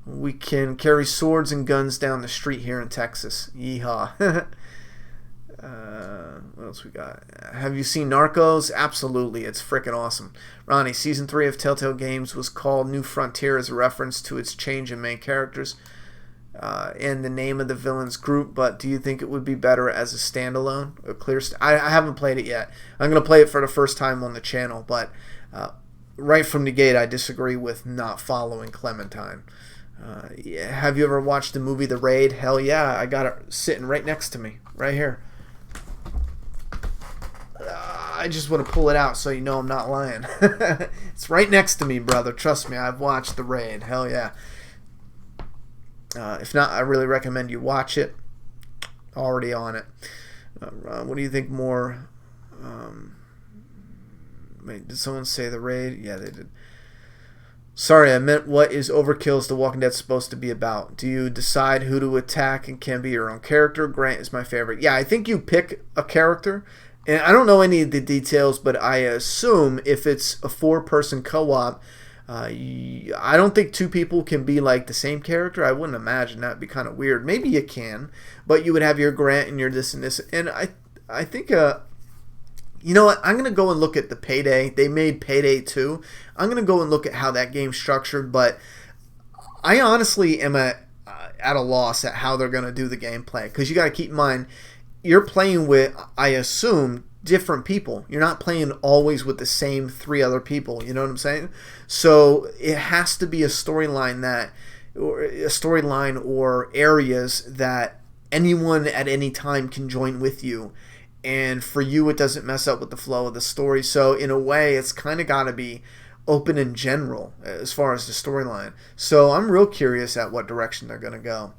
We can carry swords and guns down the street here in Texas. Yeehaw. What else we got? Have you seen Narcos? Absolutely. It's freaking awesome. Ronnie, Season 3 of Telltale Games was called New Frontier as a reference to its change in main characters and the name of the villain's group, but do you think it would be better as a standalone? I haven't played it yet. I'm going to play it for the first time on the channel, but right from the gate, I disagree with not following Clementine. Have you ever watched the movie The Raid? Hell yeah, I got it sitting right next to me, right here. I just want to pull it out so you know I'm not lying. It's right next to me, brother. Trust me, I've watched The Raid. Hell yeah. If not, I really recommend you watch it. Already on it. What do you think more? Wait, did someone say The Raid? Yeah, they did. Sorry, I meant what is Overkill's The Walking Dead supposed to be about? Do you decide who to attack and can be your own character? Grant is my favorite. Yeah, I think you pick a character. And I don't know any of the details, but I assume if it's a 4-person co-op, I don't think 2 people can be like the same character. I wouldn't imagine. That'd be kind of weird. Maybe you can, but you would have your Grant and your this and this. And I think, you know what? I'm going to go and look at the Payday. They made Payday 2. I'm going to go and look at how that game's structured, but I honestly am at a loss at how they're going to do the gameplay, because you got to keep in mind, you're playing with, I assume, different people. You're not playing always with the same 3 other people. You know what I'm saying? So it has to be a storyline or areas that anyone at any time can join with you. And for you, it doesn't mess up with the flow of the story. So in a way, it's kind of got to be open in general as far as the storyline. So I'm real curious at what direction they're going to go.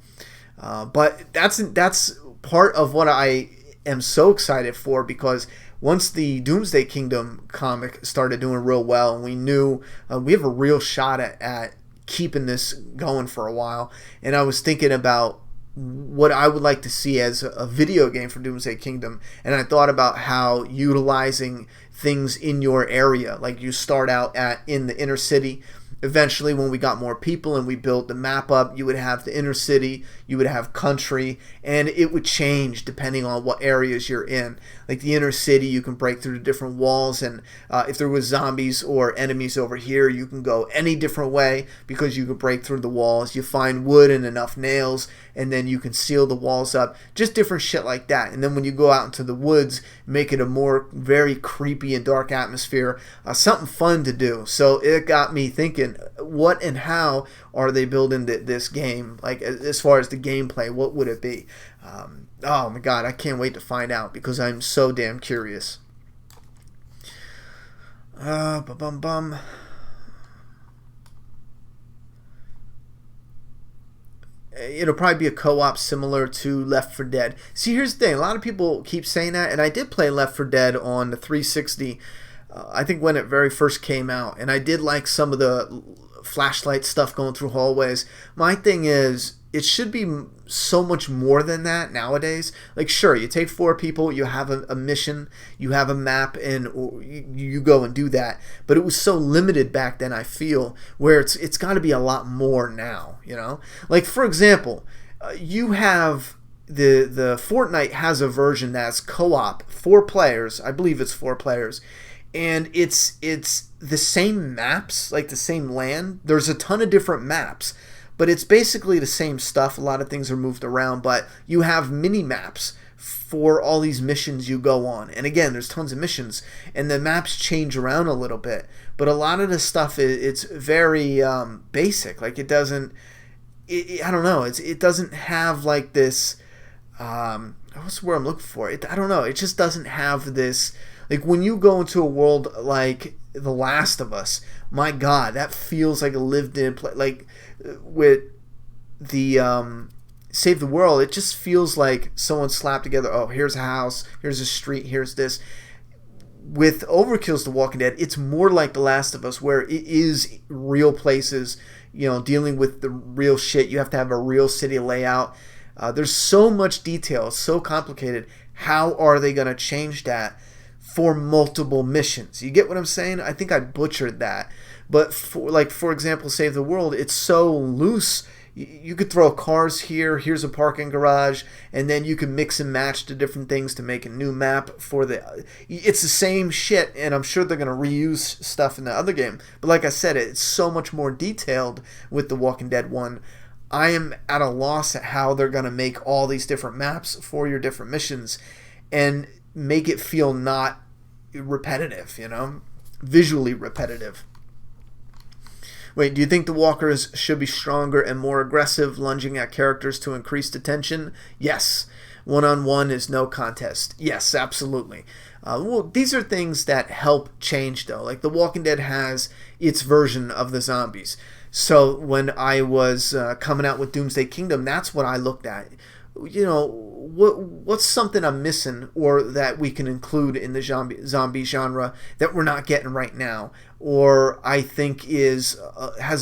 But that's part of what I am so excited for, because once the Doomsday Kingdom comic started doing real well, and we knew we have a real shot at keeping this going for a while, and I was thinking about what I would like to see as a video game for Doomsday Kingdom, and I thought about how utilizing things in your area, like you start out in the inner city. Eventually, when we got more people and we built the map up, you would have the inner city, you would have country, and it would change depending on what areas you're in. Like the inner city, you can break through the different walls, and if there was zombies or enemies over here, you can go any different way because you can break through the walls. You find wood and enough nails, and then you can seal the walls up. Just different shit like that. And then when you go out into the woods, make it a more very creepy and dark atmosphere, something fun to do. So it got me thinking, what and how are they building this game? Like, as far as the gameplay, what would it be? Oh my god, I can't wait to find out, because I'm so damn curious. It'll probably be a co-op similar to Left 4 Dead. See, here's the thing. A lot of people keep saying that, and I did play Left 4 Dead on the 360, I think when it very first came out, and I did like some of the flashlight stuff going through hallways. My thing is, it should be so much more than that nowadays. Like, sure, you take 4 people, you have a mission, you have a map, and you go and do that. But it was so limited back then, I feel, where it's got to be a lot more now, you know? Like, for example, you have the Fortnite has a version that's co-op, 4 players. I believe it's 4 players. And it's the same maps, like the same land. There's a ton of different maps, but it's basically the same stuff. A lot of things are moved around, but you have mini maps for all these missions you go on. And again, there's tons of missions, and the maps change around a little bit. But a lot of the stuff, it's very basic. Like, it doesn't, I don't know, it doesn't have like this, what's the word I'm looking for? I don't know, it just doesn't have this. Like, when you go into a world like The Last of Us, my God, that feels like a lived-in place. Like, with the Save the World, it just feels like someone slapped together, oh, here's a house, here's a street, here's this. With Overkill's The Walking Dead, it's more like The Last of Us, where it is real places, you know, dealing with the real shit. You have to have a real city layout. There's so much detail. It's so complicated. How are they going to change that for multiple missions. You get what I'm saying? I think I butchered that. But for example, Save the World, it's so loose. You could throw cars here, here's a parking garage, and then you can mix and match the different things to make a new map for the... It's the same shit, and I'm sure they're going to reuse stuff in the other game. But like I said, it's so much more detailed with The Walking Dead 1. I am at a loss at how they're going to make all these different maps for your different missions and make it feel not repetitive, visually repetitive. Wait, do you think the walkers should be stronger and more aggressive, lunging at characters to increase the tension? Yes. One-on-one is no contest. Yes, absolutely. Well, these are things that help change, though. Like The Walking Dead has its version of the zombies. So when I was coming out with Doomsday Kingdom, that's what I looked at. What's something I'm missing or that we can include in the zombie genre that we're not getting right now, or I think has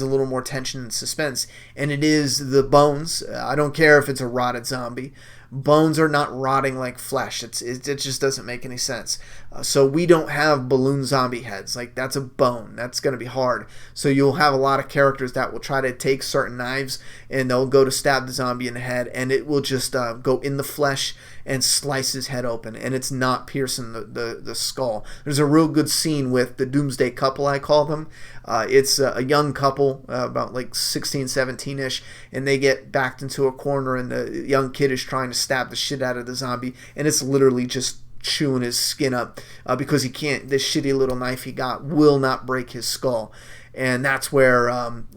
a little more tension and suspense, and it is the bones. I don't care if it's a rotted zombie. Bones are not rotting like flesh. It just doesn't make any sense. So we don't have balloon zombie heads. Like, that's a bone. That's going to be hard. So you'll have a lot of characters that will try to take certain knives and they'll go to stab the zombie in the head, and it will just go in the flesh and slice his head open, and it's not piercing the skull. There's a real good scene with the Doomsday couple, I call them. It's a young couple, about like 16, 17-ish, and they get backed into a corner, and the young kid is trying to stab the shit out of the zombie, and it's literally just chewing his skin up because he can't. This shitty little knife he got will not break his skull. And that's where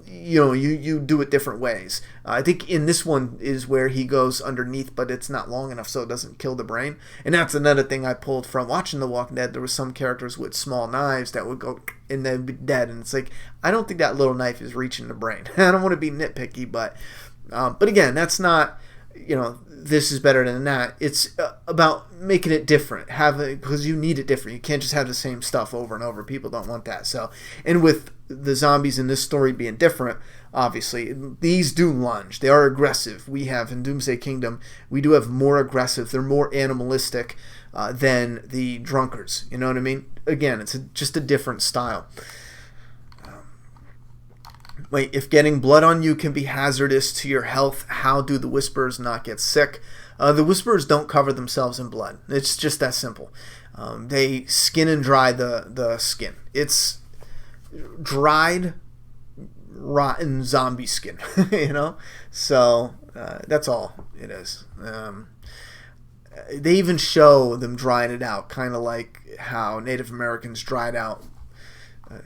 you do it different ways. I think in this one is where he goes underneath, but it's not long enough so it doesn't kill the brain. And that's another thing I pulled from watching The Walking Dead. There were some characters with small knives that would go and they'd be dead. And it's like, I don't think that little knife is reaching the brain. I don't want to be nitpicky, but again, that's not, this is better than that. It's about making it different, because you need it different. You can't just have the same stuff over and over. People don't want that. So, and with the zombies in this story being different, obviously these do lunge. They are aggressive. We have in Doomsday Kingdom, we do have more aggressive. They're more animalistic than the drunkards. You know what I mean? Again, it's just a different style. Wait, if getting blood on you can be hazardous to your health, how do the Whisperers not get sick? The Whisperers don't cover themselves in blood. It's just that simple. They skin and dry the skin. It's dried, rotten zombie skin, So that's all it is. They even show them drying it out, kind of like how Native Americans dried out. I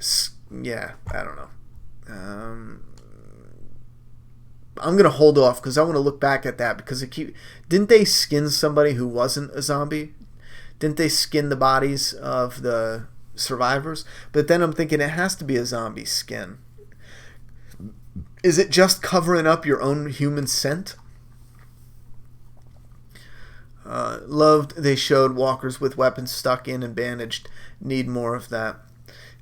don't know. I'm gonna hold off because I want to look back at that because didn't they skin somebody who wasn't a zombie? Didn't they skin the bodies of the survivors? But then I'm thinking it has to be a zombie skin. Is it just covering up your own human scent? Loved they showed walkers with weapons stuck in and bandaged. Need more of that.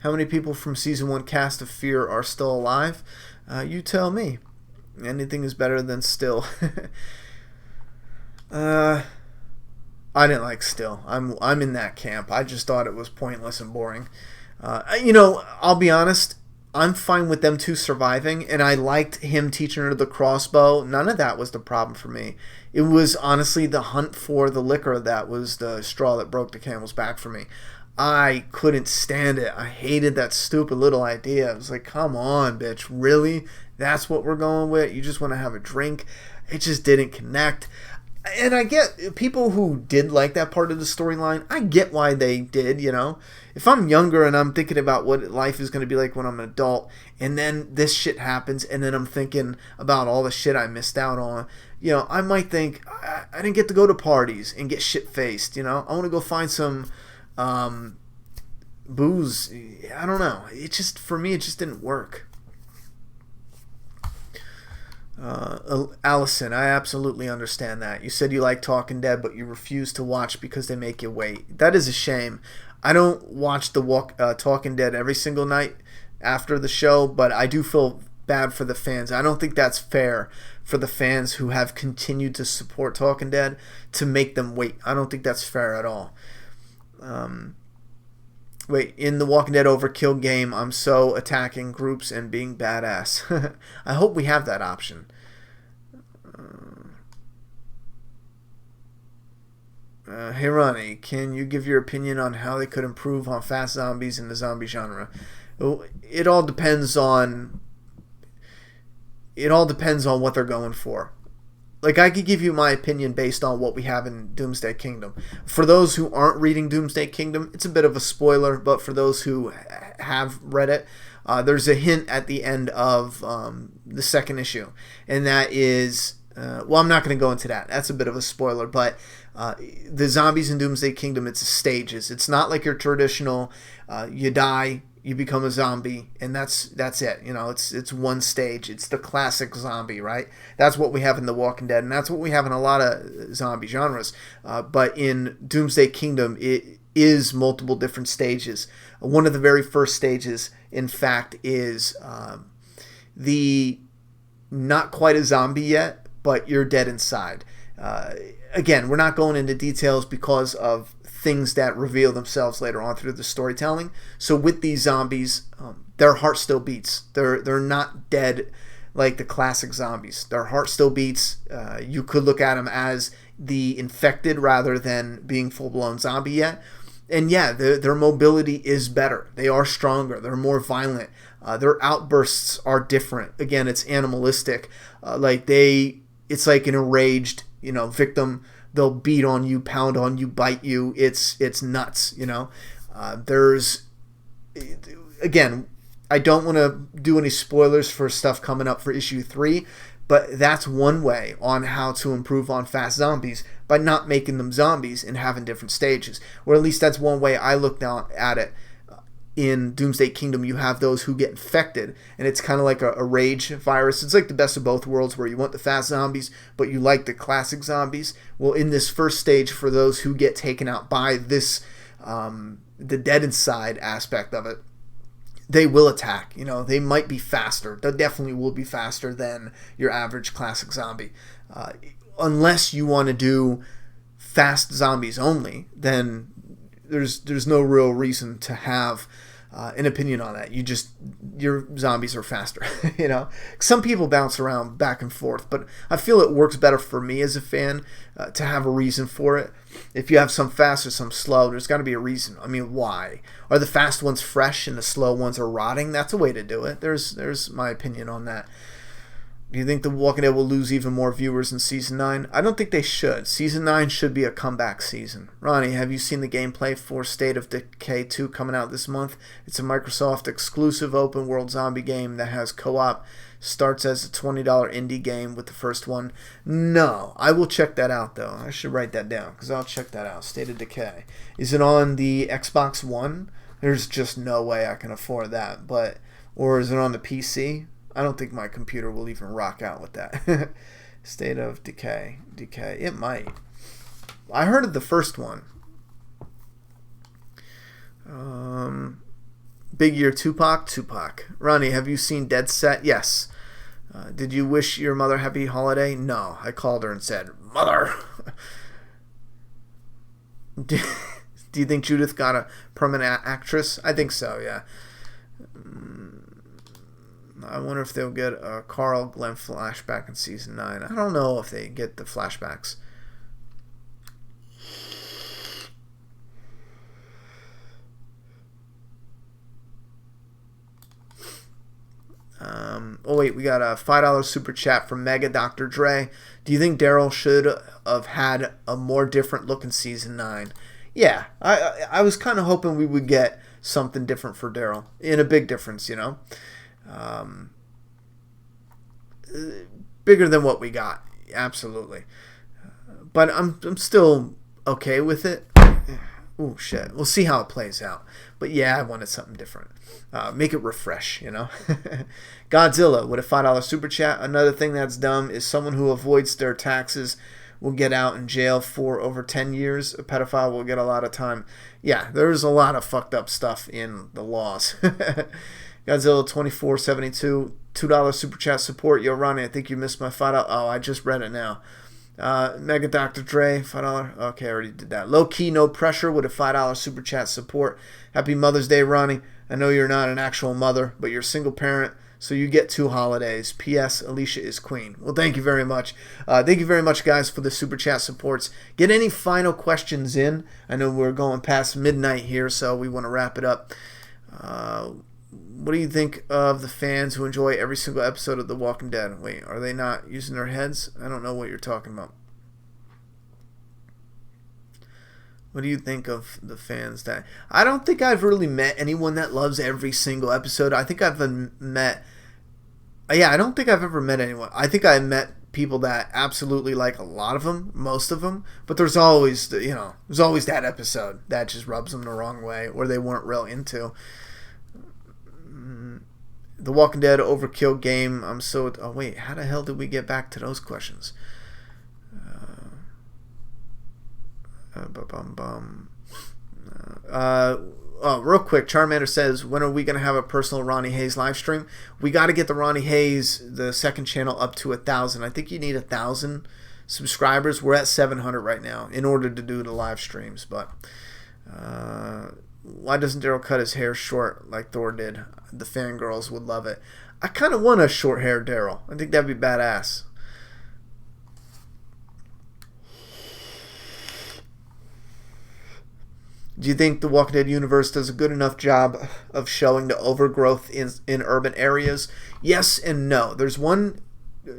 How many people from Season 1 cast of Fear are still alive? You tell me. Anything is better than Still. I didn't like Still. I'm in that camp. I just thought it was pointless and boring. I'll be honest. I'm fine with them two surviving, and I liked him teaching her the crossbow. None of that was the problem for me. It was honestly the hunt for the liquor that was the straw that broke the camel's back for me. I couldn't stand it. I hated that stupid little idea. I was like, come on, bitch. Really? That's what we're going with? You just want to have a drink? It just didn't connect. And I get people who did like that part of the storyline. I get why they did, If I'm younger and I'm thinking about what life is going to be like when I'm an adult, and then this shit happens, and then I'm thinking about all the shit I missed out on, I might think, I didn't get to go to parties and get shit-faced, I want to go find some... booze. I don't know. For me, it just didn't work. Allison, I absolutely understand that. You said you like Talking Dead, but you refuse to watch because they make you wait. That is a shame. I don't watch the Talking Dead every single night after the show, but I do feel bad for the fans. I don't think that's fair for the fans who have continued to support Talking Dead to make them wait. I don't think that's fair at all. Wait, in the Walking Dead Overkill game, I'm so attacking groups and being badass. I hope we have that option. Hey Ronnie, can you give your opinion on how they could improve on fast zombies in the zombie genre? It all depends on what they're going for. Like, I could give you my opinion based on what we have in Doomsday Kingdom. For those who aren't reading Doomsday Kingdom, it's a bit of a spoiler, but for those who have read it, there's a hint at the end of the second issue, and that is, well, I'm not going to go into that. That's a bit of a spoiler, but the zombies in Doomsday Kingdom, it's stages. It's not like your traditional, you die, you become a zombie, and that's it. You know, it's one stage. It's the classic zombie, right? That's what we have in The Walking Dead, and that's what we have in a lot of zombie genres. But in Doomsday Kingdom, it is multiple different stages. One of the very first stages, in fact, is the not quite a zombie yet, but you're dead inside. Again, we're not going into details because of things that reveal themselves later on through the storytelling. So with these zombies, their heart still beats. They're not dead like the classic zombies. Their heart still beats. You could look at them as the infected rather than being full-blown zombie yet. And yeah, their mobility is better. They are stronger. They're more violent. Their outbursts are different. Again, it's animalistic. It's like an enraged, victim. They'll beat on you, pound on you, bite you. It's nuts, Again, I don't want to do any spoilers for stuff coming up for issue 3, but that's one way on how to improve on fast zombies, by not making them zombies and having different stages. Or at least that's one way I look down at it. In Doomsday Kingdom, you have those who get infected, and it's kind of like a rage virus. It's like the best of both worlds, where you want the fast zombies, but you like the classic zombies. Well, in this first stage, for those who get taken out by this, the dead inside aspect of it, they will attack. They might be faster. They definitely will be faster than your average classic zombie. Unless you want to do fast zombies only, then there's no real reason to have an opinion on that. Your zombies are faster. Some people bounce around back and forth, but I feel it works better for me as a fan to have a reason for it. If you have some fast or some slow, there's got to be a reason. I mean, why? Are the fast ones fresh and the slow ones are rotting? That's a way to do it. There's my opinion on that. Do you think The Walking Dead will lose even more viewers in Season 9? I don't think they should. Season 9 should be a comeback season. Ronnie, have you seen the gameplay for State of Decay 2 coming out this month? It's a Microsoft exclusive open world zombie game that has co-op. Starts as a $20 indie game with the first one. No, I will check that out though. I should write that down because I'll check that out. State of Decay. Is it on the Xbox One? There's just no way I can afford that. Or is it on the PC? I don't think my computer will even rock out with that. State of Decay. It might. I heard of the first one. Big Year Tupac. Ronnie, have you seen Dead Set? Yes. Did you wish your mother happy holiday? No. I called her and said, Mother! Do you think Judith got a permanent actress? I think so, yeah. I wonder if they'll get a Carl Glenn flashback in Season 9. I don't know if they get the flashbacks. We got a $5 super chat from Mega Dr. Dre. Do you think Daryl should have had a more different look in Season 9? Yeah, I was kind of hoping we would get something different for Daryl. In a big difference, bigger than what we got, absolutely. But I'm still okay with it. Oh shit, we'll see how it plays out. But yeah, I wanted something different. Make it refresh, Godzilla with a $5 super chat. Another thing that's dumb is someone who avoids their taxes will get out in jail for over 10 years. A pedophile will get a lot of time. Yeah, there's a lot of fucked up stuff in the laws. Godzilla 2472, $2 super chat support. Yo, Ronnie, I think you missed my $5. Oh, I just read it now. Mega Dr. Dre, $5. Okay, I already did that. Low Key, No Pressure with a $5 super chat support. Happy Mother's Day, Ronnie. I know you're not an actual mother, but you're a single parent, so you get 2 holidays. P.S. Alicia is queen. Well, thank you very much. Thank you very much, guys, for the super chat supports. Get any final questions in. I know we're going past midnight here, so we want to wrap it up. What do you think of the fans who enjoy every single episode of The Walking Dead? Wait, are they not using their heads? I don't know what you're talking about. What do you think of the fans that... I don't think I've really met anyone that loves every single episode. I think I've met... Yeah, I don't think I've ever met anyone. I think I met people that absolutely like a lot of them, most of them. But there's always, there's always that episode that just rubs them the wrong way or they weren't real into. The Walking Dead Overkill game. Oh, wait. How the hell did we get back to those questions? Real quick. Charmander says, when are we going to have a personal Ronnie Hayes live stream? We got to get the Ronnie Hayes, the second channel, up to 1,000. I think you need 1,000 subscribers. We're at 700 right now in order to do the live streams. But why doesn't Daryl cut his hair short like Thor did? The fangirls would love it. I kind of want a short hair Daryl. I think that'd be badass. Do you think the Walking Dead universe does a good enough job of showing the overgrowth in urban areas? Yes and no. There's one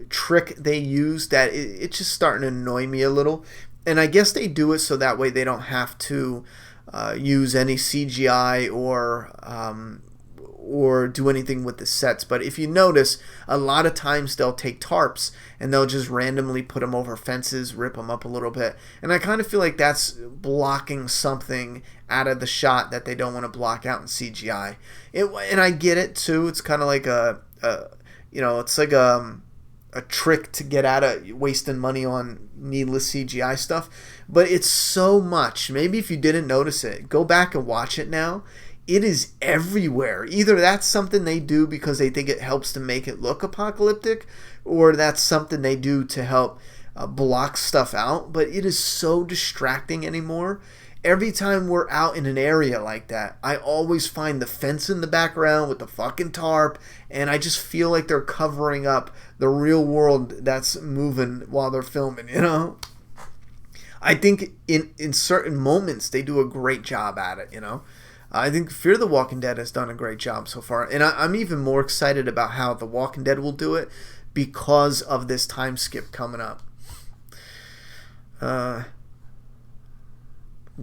trick they use that it's just starting to annoy me a little. And I guess they do it so that way they don't have to use any CGI or do anything with the sets. But if you notice, a lot of times they'll take tarps and they'll just randomly put them over fences, rip them up a little bit. And I kind of feel like that's blocking something out of the shot that they don't want to block out in CGI. And I get it too. It's kind of like it's like a trick to get out of wasting money on needless CGI stuff. But it's so much. Maybe if you didn't notice it, go back and watch it now. It is everywhere. Either that's something they do because they think it helps to make it look apocalyptic, or that's something they do to help block stuff out. But it is so distracting anymore. Every time we're out in an area like that, I always find the fence in the background with the fucking tarp, and I just feel like they're covering up the real world that's moving while they're filming, I think in certain moments they do a great job at it, I think Fear the Walking Dead has done a great job so far. And I'm even more excited about how The Walking Dead will do it because of this time skip coming up.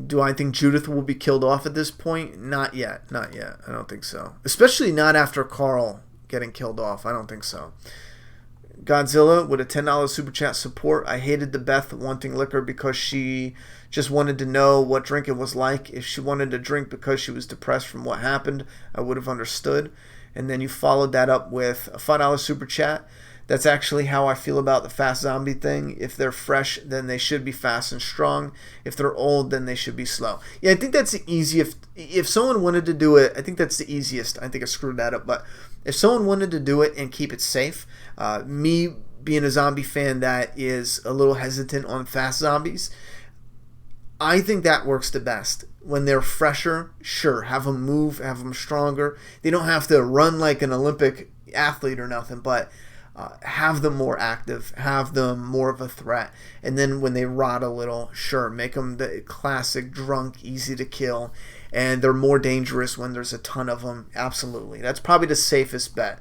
Do I think Judith will be killed off at this point? Not yet. I don't think so. Especially not after Carl getting killed off. I don't think so. Godzilla with a $10 super chat support. I hated the Beth wanting liquor because she just wanted to know what drink it was like. If she wanted to drink because she was depressed from what happened, I would have understood. And then you followed that up with a $5 super chat. That's actually how I feel about the fast zombie thing. If they're fresh, then they should be fast and strong. If they're old, then they should be slow. Yeah, I think that's the easiest. If someone wanted to do it, I think that's the easiest. I think I screwed that up. But if someone wanted to do it and keep it safe, me being a zombie fan that is a little hesitant on fast zombies, I think that works the best. When they're fresher, sure, have them move, have them stronger. They don't have to run like an Olympic athlete or nothing, but have them more active, have them more of a threat. And then when they rot a little, sure, make them the classic drunk, easy to kill. And they're more dangerous when there's a ton of them. Absolutely. That's probably the safest bet.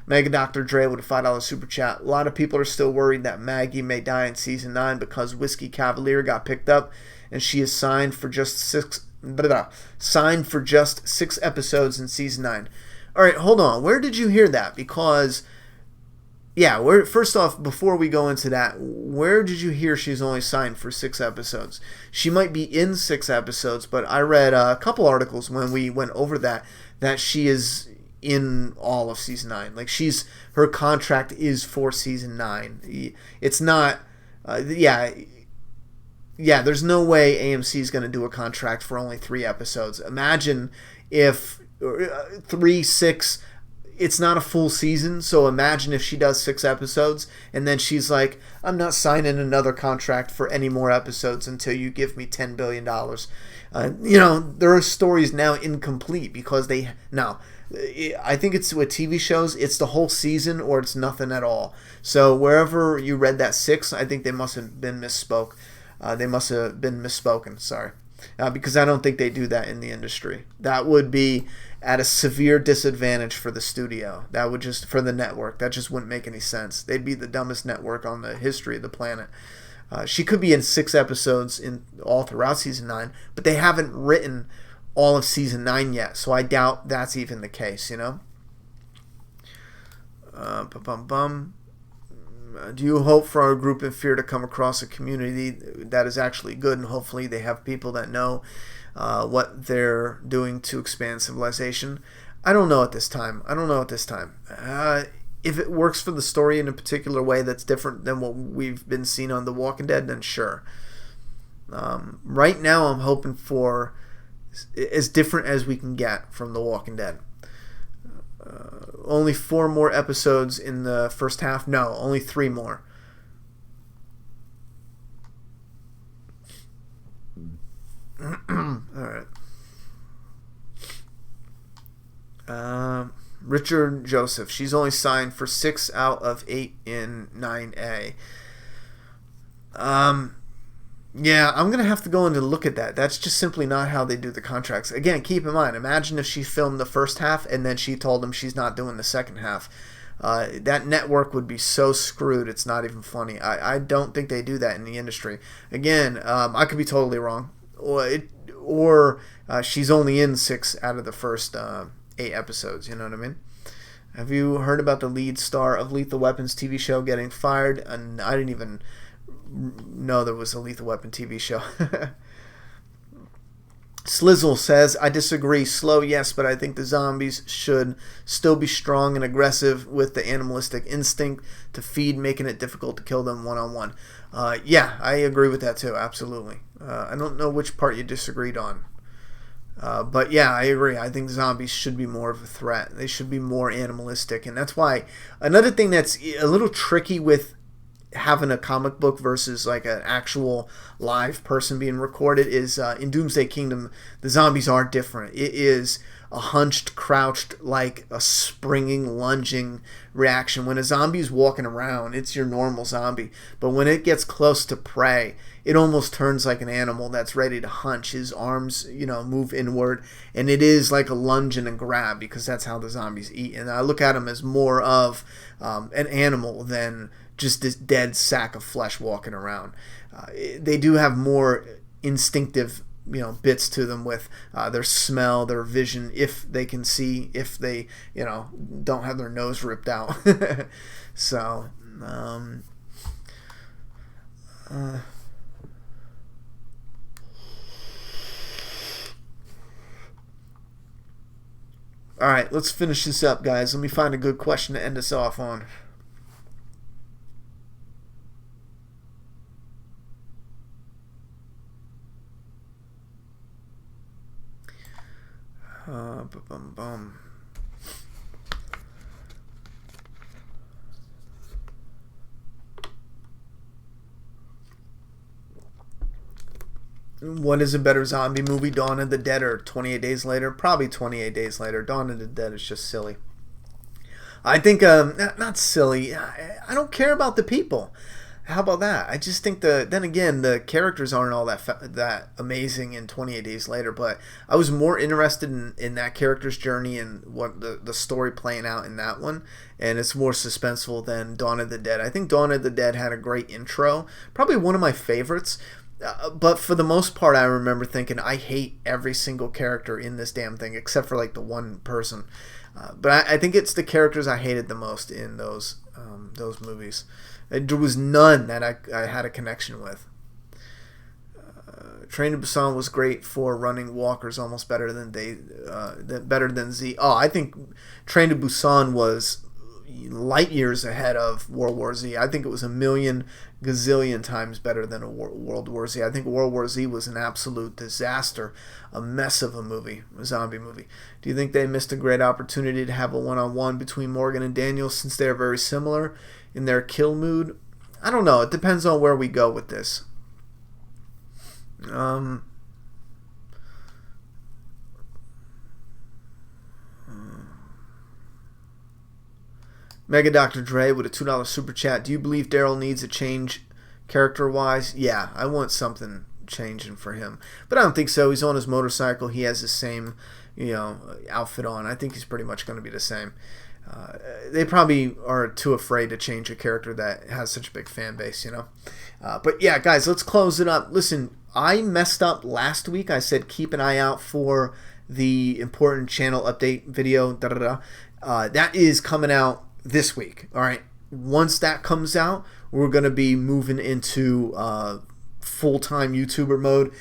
Mega Dr. Dre with a $5 super chat. A lot of people are still worried that Maggie may die in season 9 because Whiskey Cavalier got picked up and she is signed for just 6 episodes in season 9. All right, hold on. Where did you hear that? Because first off, before we go into that, where did you hear she's only signed for 6 episodes? She might be in 6 episodes, but I read a couple articles when we went over that she is in all of season 9. Like her contract is for season 9. It's not, there's no way AMC is going to do a contract for only 3 episodes. Imagine if 3, 6, it's not a full season, so imagine if she does 6 episodes and then she's like, I'm not signing another contract for any more episodes until you give me $10 billion. There are stories now incomplete because I think it's with TV shows, it's the whole season or it's nothing at all. So wherever you read that 6, I think they must have been misspoken, sorry. Because I don't think they do that in the industry. That would be at a severe disadvantage for the studio. That would just, for the network, that just wouldn't make any sense. They'd be the dumbest network on the history of the planet. She could be in 6 episodes in all throughout season 9, but they haven't written all of season 9 yet, so I doubt that's even the case, Do you hope for our group in fear to come across a community that is actually good, and hopefully they have people that know what they're doing to expand civilization? I don't know at this time. If it works for the story in a particular way that's different than what we've been seeing on The Walking Dead, then sure. Right now I'm hoping for as different as we can get from The Walking Dead. Only 4 more episodes in the first half? No, only 3 more. Alright. Richard Joseph. She's only signed for 6 out of 8 in 9A. Yeah, I'm going to have to go in and look at that. That's just simply not how they do the contracts. Again, keep in mind, imagine if she filmed the first half and then she told them she's not doing the second half. That network would be so screwed, it's not even funny. I don't think they do that in the industry. Again, I could be totally wrong. Or she's only in 6 out of the first 8 episodes, you know what I mean? Have you heard about the lead star of Lethal Weapon's TV show getting fired? And I didn't even know there was a Lethal Weapon TV show. Slizzle says, I disagree. Slow, yes, but I think the zombies should still be strong and aggressive with the animalistic instinct to feed, making it difficult to kill them one-on-one. Yeah, I agree with that too, absolutely. I don't know which part you disagreed on. But yeah, I agree. I think zombies should be more of a threat. They should be more animalistic. And that's why another thing that's a little tricky with having a comic book versus like an actual live person being recorded is in Doomsday Kingdom, the zombies are different. It is a hunched, crouched, like a springing, lunging reaction. When a zombie's walking around, it's your normal zombie. But when it gets close to prey, it almost turns like an animal that's ready to hunch. His arms, move inward, and it is like a lunge and a grab because that's how the zombies eat. And I look at them as more of an animal than just this dead sack of flesh walking around. They do have more instinctive, bits to them with their smell, their vision, if they can see, if they, don't have their nose ripped out. So, all right, let's finish this up, guys. Let me find a good question to end us off on. What is a better zombie movie, Dawn of the Dead or 28 Days Later? Probably 28 Days Later. Dawn of the Dead is just silly. I think, not silly. I don't care about the people. How about that? I just think then again, the characters aren't all that amazing in 28 Days Later, but I was more interested in that character's journey and what the story playing out in that one, and it's more suspenseful than Dawn of the Dead. I think Dawn of the Dead had a great intro, probably one of my favorites, but for the most part, I remember thinking, I hate every single character in this damn thing, except for like the one person. But I think it's the characters I hated the most in those movies. There was none that I had a connection with. Train to Busan was great for running walkers, almost better than Z. Oh, I think Train to Busan was light years ahead of World War Z. I think it was a million gazillion times better than a World War Z. I think World War Z was an absolute disaster, a mess of a movie, a zombie movie. Do you think they missed a great opportunity to have a one-on-one between Morgan and Daniel since they are very similar in their kill mood? I don't know. It depends on where we go with this. Mega Dr. Dre with a $2 super chat. Do you believe Daryl needs a change character-wise? Yeah, I want something changing for him. But I don't think so. He's on his motorcycle. He has the same, outfit on. I think he's pretty much going to be the same. They probably are too afraid to change a character that has such a big fan base, But yeah, guys, let's close it up. Listen, I messed up last week. I said keep an eye out for the important channel update video. That is coming out this week. All right. Once that comes out, we're going to be moving into full-time YouTuber mode.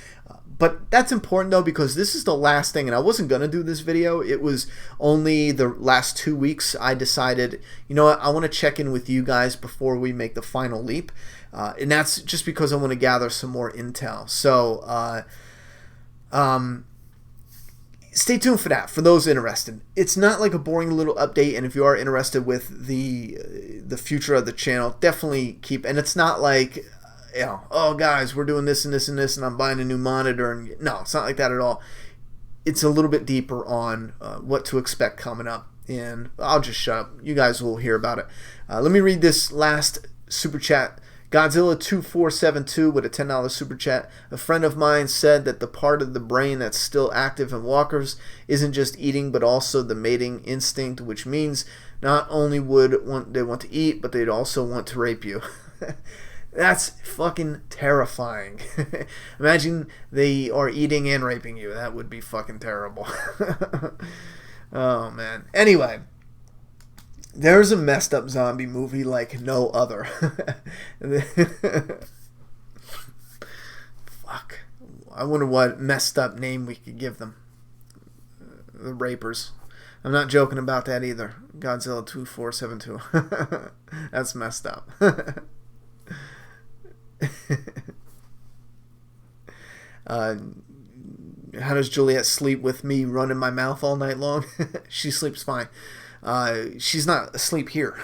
But that's important, though, because this is the last thing, and I wasn't going to do this video. It was only the last 2 weeks I decided, you know what, I want to check in with you guys before we make the final leap. And that's just because I want to gather some more intel. So, stay tuned for that, for those interested. It's not like a boring little update, and if you are interested with the future of the channel, definitely keep. And it's not like, oh guys, we're doing this and this and this, and I'm buying a new monitor. And no, it's not like that at all. It's a little bit deeper on what to expect coming up, and I'll just shut up. You guys will hear about it. Let me read this last super chat. Godzilla2472 with a $10 super chat. A friend of mine said that the part of the brain that's still active in walkers isn't just eating, but also the mating instinct, which means not only would they want to eat, but they'd also want to rape you. That's fucking terrifying. Imagine they are eating and raping you. That would be fucking terrible. Oh, man. Anyway. There's a messed up zombie movie like no other. Fuck. I wonder what messed up name we could give them. The Rapers. I'm not joking about that either. Godzilla 2472. That's messed up. How does Juliet sleep with me running my mouth all night long? She sleeps fine. She's not asleep here.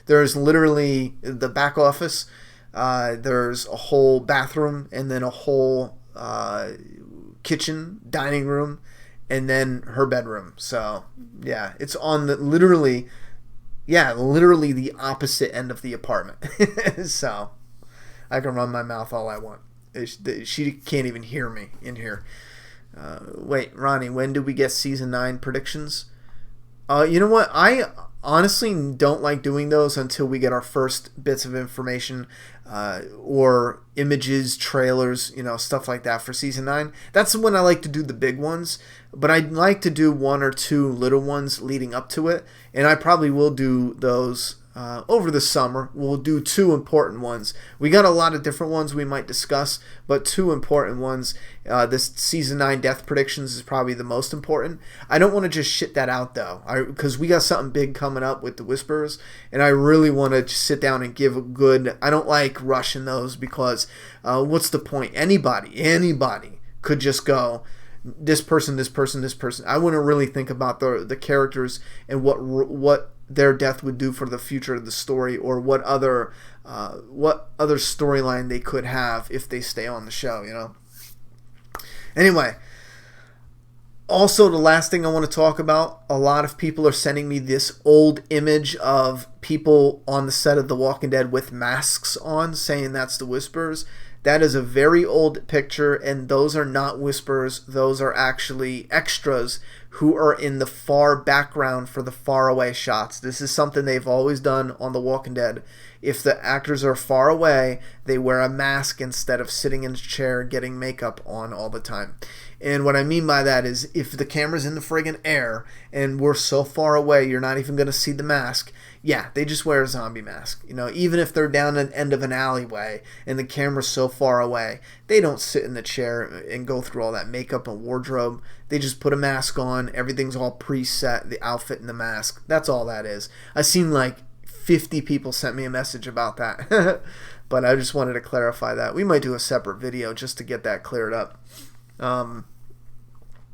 There's literally the back office. There's a whole bathroom, and then a whole kitchen, dining room, and then her bedroom. So yeah, it's on literally the opposite end of the apartment. So I can run my mouth all I want. She can't even hear me in here. Wait, Ronnie, when do we get season 9 predictions? You know what? I honestly don't like doing those until we get our first bits of information or images, trailers, stuff like that for season 9. That's when I like to do the big ones, but I'd like to do 1 or 2 little ones leading up to it, and I probably will do those over the summer. We'll do 2 important ones. We got a lot of different ones we might discuss, but 2 important ones. This season 9 death predictions is probably the most important. I don't want to just shit that out though, because we got something big coming up with the Whisperers, and I really want to sit down and give a good. I don't like rushing those because what's the point? Anybody could just go. This person. I want to really think about the characters and what their death would do for the future of the story, or what other storyline they could have if they stay on the show. Anyway, also the last thing I want to talk about, a lot of people are sending me this old image of people on the set of The Walking Dead with masks on, saying that's the Whisperers. That is a very old picture, and those are not Whisperers. Those are actually extras who are in the far background for the faraway shots. This is something they've always done on The Walking Dead. If the actors are far away, they wear a mask instead of sitting in a chair getting makeup on all the time. And what I mean by that is if the camera's in the friggin' air and we're so far away you're not even going to see the mask, yeah, they just wear a zombie mask. Even if they're down at the end of an alleyway and the camera's so far away, they don't sit in the chair and go through all that makeup and wardrobe. They just put a mask on. Everything's all preset, the outfit and the mask. That's all that is. I've seen like 50 people sent me a message about that. But I just wanted to clarify that. We might do a separate video just to get that cleared up.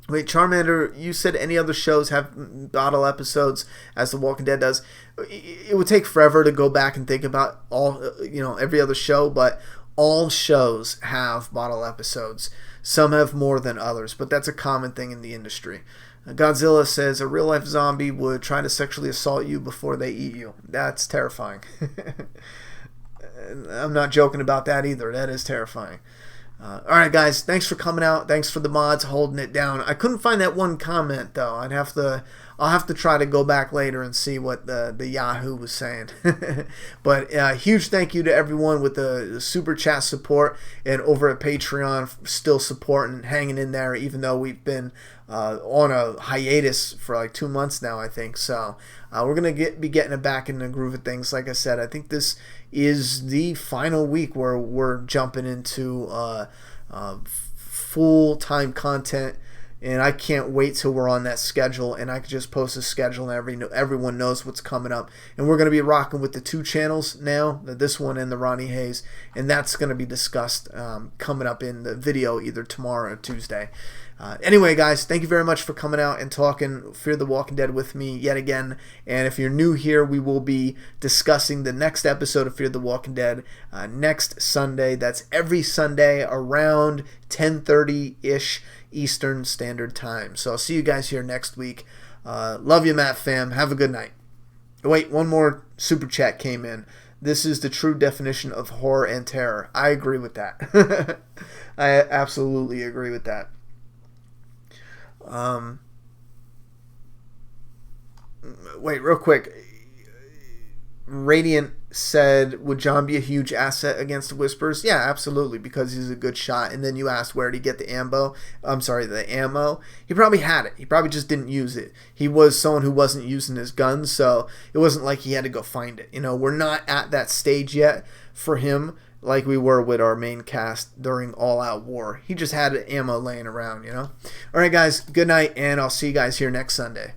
Wait, Charmander, you said any other shows have bottle episodes as The Walking Dead does. It would take forever to go back and think about all, every other show, but all shows have bottle episodes. Some have more than others, but that's a common thing in the industry. Godzilla says a real-life zombie would try to sexually assault you before they eat you. That's terrifying. I'm not joking about that either. That is terrifying. Alright guys, thanks for coming out. Thanks for the mods holding it down. I couldn't find that one comment though. I'll have to try to go back later and see what the Yahoo was saying. But huge thank you to everyone with the super chat support and over at Patreon still supporting and hanging in there even though we've been on a hiatus for like 2 months now, I think. So we're going to be getting it back in the groove of things. Like I said, I think this is the final week where we're jumping into full-time content, and I can't wait till we're on that schedule and I can just post a schedule and everyone knows what's coming up. And we're going to be rocking with the 2 channels now, this one and the Ronnie Hayes, and that's going to be discussed coming up in the video either tomorrow or Tuesday. Anyway, guys, thank you very much for coming out and talking Fear the Walking Dead with me yet again. And if you're new here, we will be discussing the next episode of Fear the Walking Dead next Sunday. That's every Sunday around 10:30-ish Eastern Standard Time. So I'll see you guys here next week. Love you, MAPP fam. Have a good night. Wait, one more super chat came in. This is the true definition of horror and terror. I agree with that. I absolutely agree with that. Wait, real quick. Radiant said, would John be a huge asset against the Whispers? Yeah, absolutely, because he's a good shot. And then you asked where did he get the ammo. He probably had it. He probably just didn't use it. He was someone who wasn't using his guns, so it wasn't like he had to go find it. We're not at that stage yet for him like we were with our main cast during All Out War. He just had ammo laying around, All right, guys, good night, and I'll see you guys here next Sunday.